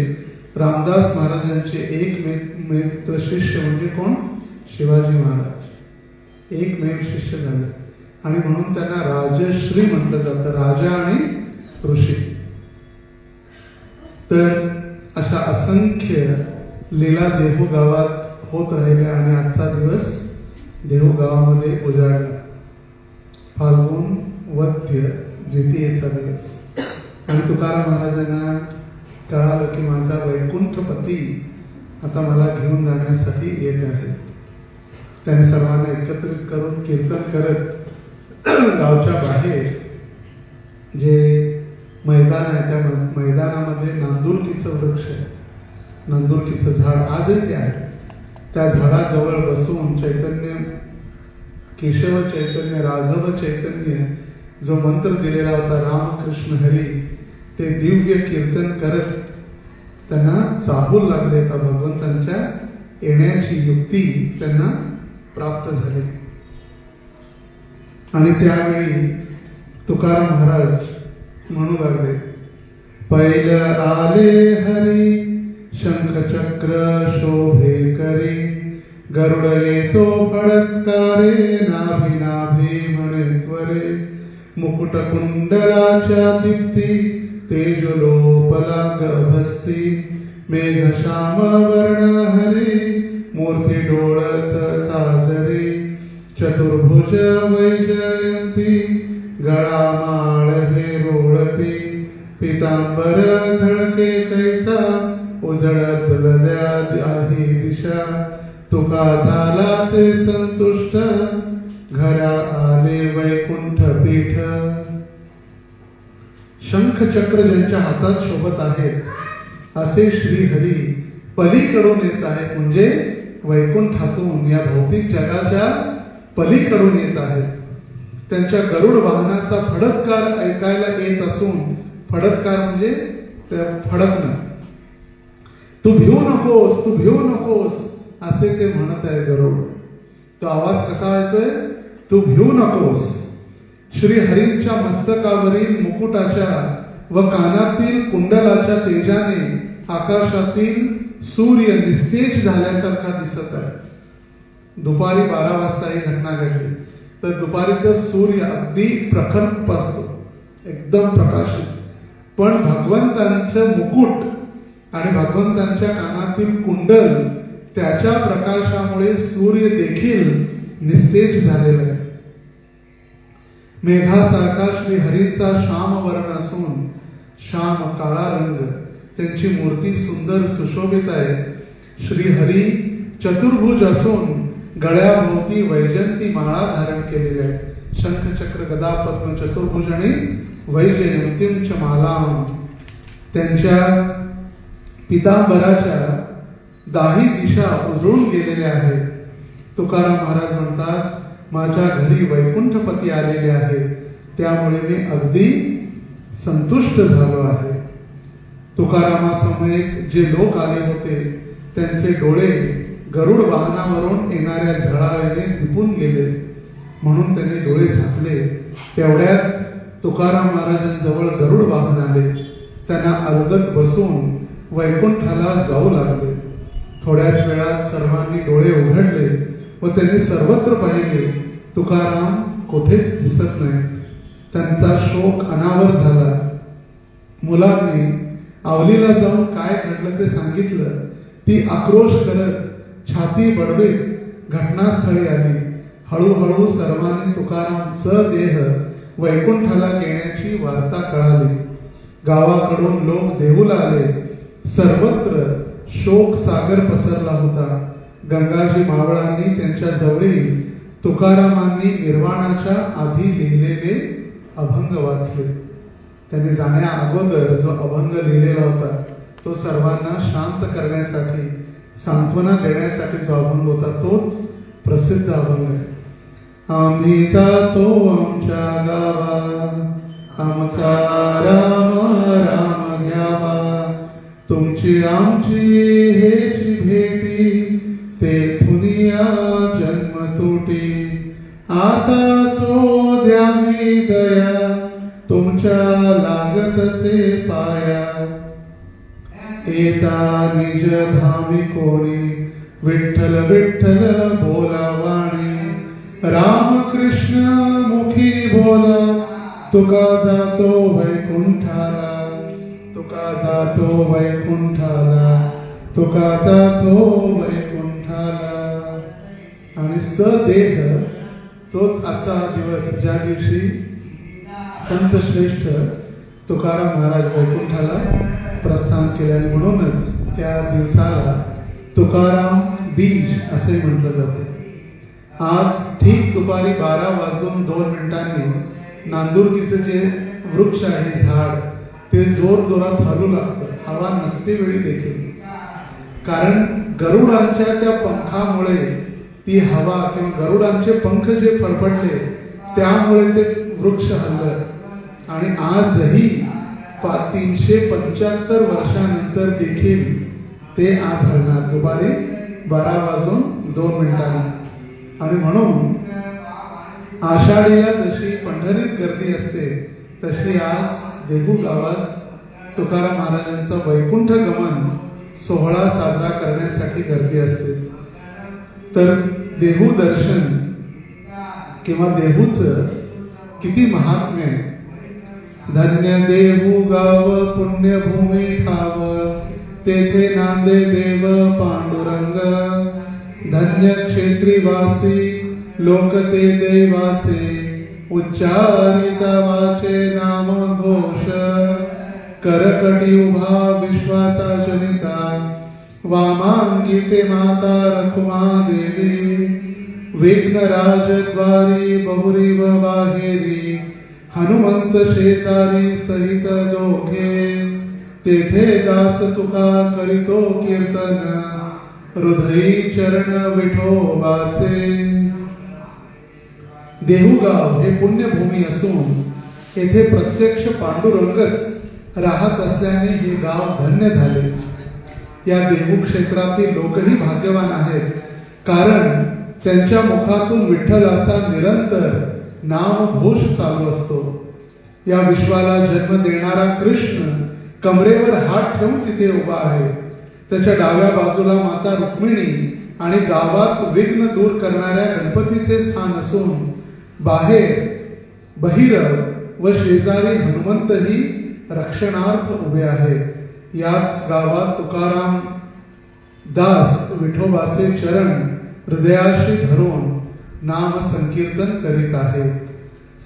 रामदास महाराजांचे एकमेव शिष्य म्हणजे कोण? शिवाजी महाराज एकमेव शिष्य झाले. आणि म्हणून त्यांना राजश्री म्हटलं जातं, राजा आणि ऋषी. तर अशा असंख्य लीला देहू गावात होत राहिल्या आणि आजचा दिवस देहू गावामध्ये उजाडला. फाल्गुन वद्य द्वितीयेचा दिवस. आणि तुकाराम महाराजांना कळालं की माझा वैकुंठपती आता मला घेऊन जाण्यासाठी येत आहे. त्याने सर्वांना एकत्रित करून कीर्तन करत गावच्या बाहेर जे मैदान आहे त्या मैदानामध्ये नांदुरकीचं वृक्ष आहे, नांदुरकीचं झाड आजही ते आहे. त्या झाडाजवळ बसून चैतन्य, केशव चैतन्य, राघव चैतन्य जो मंत्र दिलेला होता रामकृष्ण हरी, ते दिव्य कीर्तन करत त्यांना चाहूल लागले. तर भगवंतांच्या येण्याची युक्ती त्यांना प्राप्त झाली. आणि त्यावेळी तुकाराम महाराज म्हणू लागले, पहिलं आले हरी शंखचक्र शोभे करी. गरुड येतो फडत्कारे नाभी नाभी म्हणे त्वरे. मुकुट कुंडलाच्या दीप्ती तेजलोपला गभस्ती. मेघ श्याम वर्ण हरी मूर्ती डोळस साजरी. चतुर्भुज वैजयंती गळा माळ हे रोळती. पितांबर झळके कैसा उजळत लद्या आहे दिशा. तुका झालासे संतुष्ट, घरा आले वैकुंठ पीठ. शंख चक्र ज्यांच्या हातात शोभत आहेत असे श्री हरी पलीकडून येत आहेत, म्हणजे वैकुंठातून या भौतिक जगाच्या पलीकडून येत आहेत. त्यांच्या गरुड वाहनाचा फडतकार ऐकायला येत असून, फडतकार म्हणजे फडकणं, तू भिवू नकोस, तू भिवू नकोस असे ते म्हणत आहे गरुड. तो आवाज कसा येतोय? तू भिवू नकोस. श्री हरींच्या मस्तकावरील मुकुटाच्या व कानातील कुंडलाच्या तेजाने आकाशातील सूर्य निस्तेज झाल्यासारखा दिसत आहे. दुपारी 12 वाजता ही घटना घडली. तर दुपारी तर सूर्य अगदी प्रखर असतो, एकदम प्रकाशित, पण भगवंतांचं मुकुट आणि भगवंतांच्या कानातील कुंडल त्याच्या प्रकाशामुळे सूर्य देखील निस्तेज झालेला आहे. मेघासारखा श्री हरीचा श्याम वर्ण असून, श्याम काळा रंग, त्यांची मूर्ती सुंदर सुशोभित आहे. श्री हरी चतुर्भुज असून गळ्याभोवती वैजयंती माळा धारण केलेली आहे. शंख चक्र गदा पद्म चतुर्भुज आणि वैजयंतींच माला. त्यांच्या पितांबराच्या दाही दिशा उजळून गेलेल्या आहेत. तुकाराम महाराज म्हणतात, माझ्या घरी वैकुंठपती आलेले आहेत, त्यामुळे मी अगदी संतुष्ट झालो आहे. तुकारामासमवेत जे लोक आले होते त्यांचे डोळे गरुड वाहनावरून येणाऱ्या झळाळेने दिपून गेले, म्हणून त्यांनी डोळे झाकले. तेवढ्यात तुकाराम महाराजांजवळ गरुड वाहन आले. त्यांना अलगद बसून वैकुंठाला जाऊ लागले. थोड्याच वेळात सर्वांनी डोळे उघडले व त्यांनी सर्वत्र पाहिले. तुकाराम कुठेच दिसत नाही. त्यांचा शोक अनावर झाला. मुलांनी आवलीला जाऊन काय घडलं ते सांगितलं. ती आक्रोश करत छाती बडवीत घटनास्थळी आली. हळूहळू सर्वांनी तुकाराम सदेह वैकुंठाला गेण्याची वार्ता कळाली. गावाकडून लोक देहूला आले. सर्वत्र शोक सागर पसरला होता. गंगाजी मावळांनी त्यांच्या जवळील तुकारामांनी निर्वाणाच्या आधी लिहिलेले अभंग वाचले. त्यांनी जाण्या अगोदर जो अभंग लिहिलेला होता तो सर्वांना शांत करण्यासाठी, सांत्वना देण्यासाठी जो अभंग होता तोच प्रसिद्ध अभंग आहे. आम्ही जातो आमच्या गावा, आमचा राम राम घ्यावा, तुमची आमची हेची भेटी, तेथुनिया जन्म तुटी. आता सोद्या मी दया, तुमच्या लागतसे पाया. येता निज धामी कोणी, विठ्ठल विठ्ठल बोलावाणी. राम कृष्ण मुखी बोला, तुका जातो वैकुंठाला, तुका जातो वैकुंठाला, तुका जातो वैकुंठाला. आणि सदेह तोच आजचा दिवस, ज्या दिवशी संत श्रेष्ठ तुकाराम महाराज वैकुंठाला प्रस्थान केल्याने, म्हणूनच त्या दिवसाला तुकाराम बीज असे म्हटलं जाते. आज ठीक दुपारी 12:02 नांदुरकीचे जे वृक्ष आहे, झाड, ते जोर जोरात हलू लागतं, हवा नसते वेळी देखील. कारण गरुडांच्या त्या पंखामुळे ती हवा किंवा गरुडांचे पंख जे फडफडले त्यामुळे ते वृक्ष हललं. आणि आजही 375 वर्षानंतर देखील ते आज हलणार दुपारी 12:02. आणि म्हणून आषाढीला जशी पंढरीत गर्दी असते तशी आज देहू गावात तुकाराम महाराजांचा वैकुंठ गमन सोहळा साजरा करण्यासाठी गर्दी असते. तर देहू दर्शन किंवा देहूचं किती महात्म्य आहे. धन्य देहू गाव पुण्यभूमी ठाव, तेथे नांदे देव पांडुरंग. धन्य क्षेत्रीवासी लोक ते देवाचे, उच्चारिता वाचे नाम घोष. करकटी उभा विश्वाचा जनिता, वामांगी ते माता रखुमा देवी विघ्न राजद्वारी बहुरीव बाहेरी हनुमंत शेजारी सहित दोघे तेथे दास तुका करीतो कीर्तन हृदयी चरण विठोबाचे. देहुगाव हे पुण्यभूमी असून येथे प्रत्यक्ष पांडुरंगच राहत असल्याने हे गाव धन्य झाले. या देहू क्षेत्रातील लोकही भाग्यवान आहेत, कारण त्यांच्या मुखातून विठ्ठलाचा निरंतर नामघोष चालू असतो. या विश्वाला जन्म देणारा कृष्ण कमरेवर हात ठेवून तिथे उभा आहे. त्याच्या डाव्या बाजूला माता रुक्मिणी आणि गावात विघ्न दूर करणाऱ्या गणपतीचे स्थान असून बाहेर बहिरव व शेजारी हनुमंतही रक्षणार्थ उभे आहेत. याच गावात तुकाराम दास विठोबाचे चरण हृदयाशी धरून नाम संकीर्तन करीत आहे.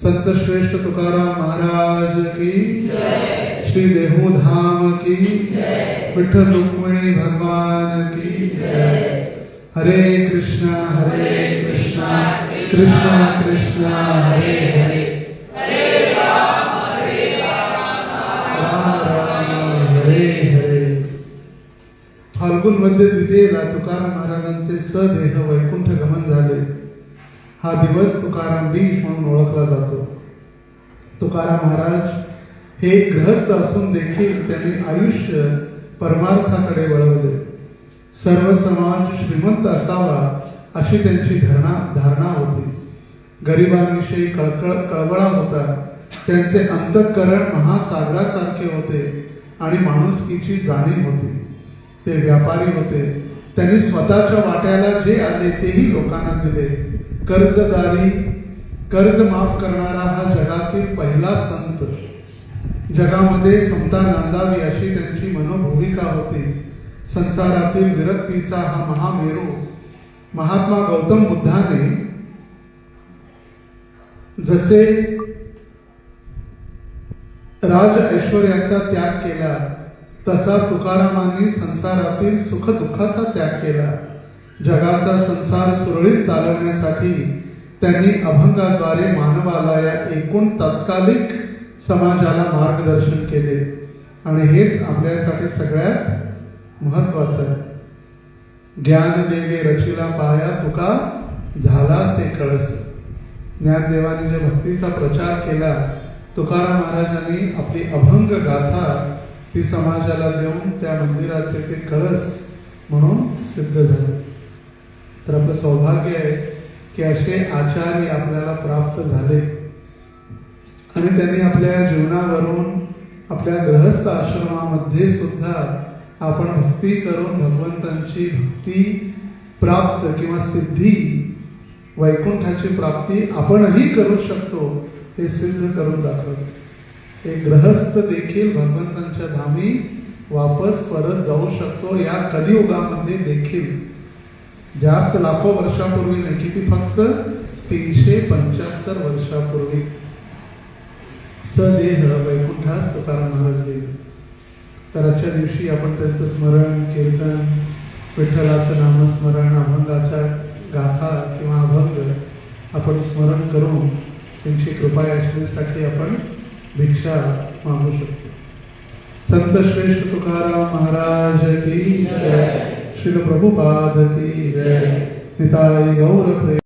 संत श्रेष्ठ तुकाराम महाराज की जय. श्री देहू धाम की जय. विठ्ठल रुक्मिणी भगवान की जय. हरे कृष्णा कृष्णा कृष्णा हरे हरे राम राम हरे हरे. फाल्गुन मध्ये द्वितीयेला तुकाराम महाराजांचे सदेह वैकुंठ गमन झाले. हा दिवस तुकाराम बीज म्हणून ओळखला जातो. तुकाराम महाराज हे गृहस्थ असून देखील त्यांनी आयुष्य परमार्थाकडे वळवले. सर्व समाज श्रीमंत असावा अशी त्यांची धारणा होती. गरिबांविषयी कळवळा होता. त्यांचे अंतःकरण महासागरासारखे होते आणि माणुसकीची जाणीव होती. ते व्यापारी होते. त्यांनी स्वतःच्या वाट्याला जे आले तेही लोकांना दिले. कर्ज माफ करणारा हा जगातील पहिला संत. जगामध्ये समता नांदावी अशी त्यांची मनोभूमिका होती. संसारातील विरक्तीचा हा महामेरू महात्मा गौतम बुद्धाने जसे राज ऐश्वर्याचा त्याग केला, तसा तुकारामांनी संसारातील सुख दुःखाचा त्याग केला. जगाचा संसार सुरळीत चालवण्यासाठी त्यांनी अभंगाद्वारे मानवाला या एकूण तात्कालिक समाजाला मार्गदर्शन केले. आणि हेच आपल्यासाठी सगळ्यात महत्वाचं आहे. ज्ञान देवे रचिला पाया तुका झाला से कळस. ज्ञानदेवाने जे भक्तीचा प्रचार केला, तुकाराम महाराजांनी आपली अभंग गाथा ती समाजाला देऊन त्या मंदिराचे ते कळस म्हणून सिद्ध झाले. तर आपलं सौभाग्य आहे की असे आचार्य आपल्याला प्राप्त झाले आणि त्यांनी आपल्या जीवनावरून आपल्या गृहस्थ आश्रमामध्ये सुद्धा आपण भक्ती करून भगवंतांची भक्ती प्राप्त किंवा सिद्धी वैकुंठाची प्राप्ती आपणही करू शकतो हे सिद्ध करून दाखवले. एक गृहस्थ देखील भगवंतांच्या धामी वापस परत जाऊ शकतो. या कलियुगामध्ये देखील जास्त लाखो वर्षापूर्वी नाही, किती फक्त 375 वर्षापूर्वी सदेह वैकुंठास तुकाराम महाराज गेले. तर आजच्या दिवशी आपण त्यांचं स्मरण कीर्तन, विठ्ठलाचं नामस्मरण, अभंगाच्या गाथा किंवा अभंग आपण स्मरण करून त्यांची कृपा याचनेसाठी आपण भिक्षा मागू शकतो. संत श्रेष्ठ तुकाराम महाराज की जय. श्रील प्रभुपाद की जय. निताई गौर प्रेम.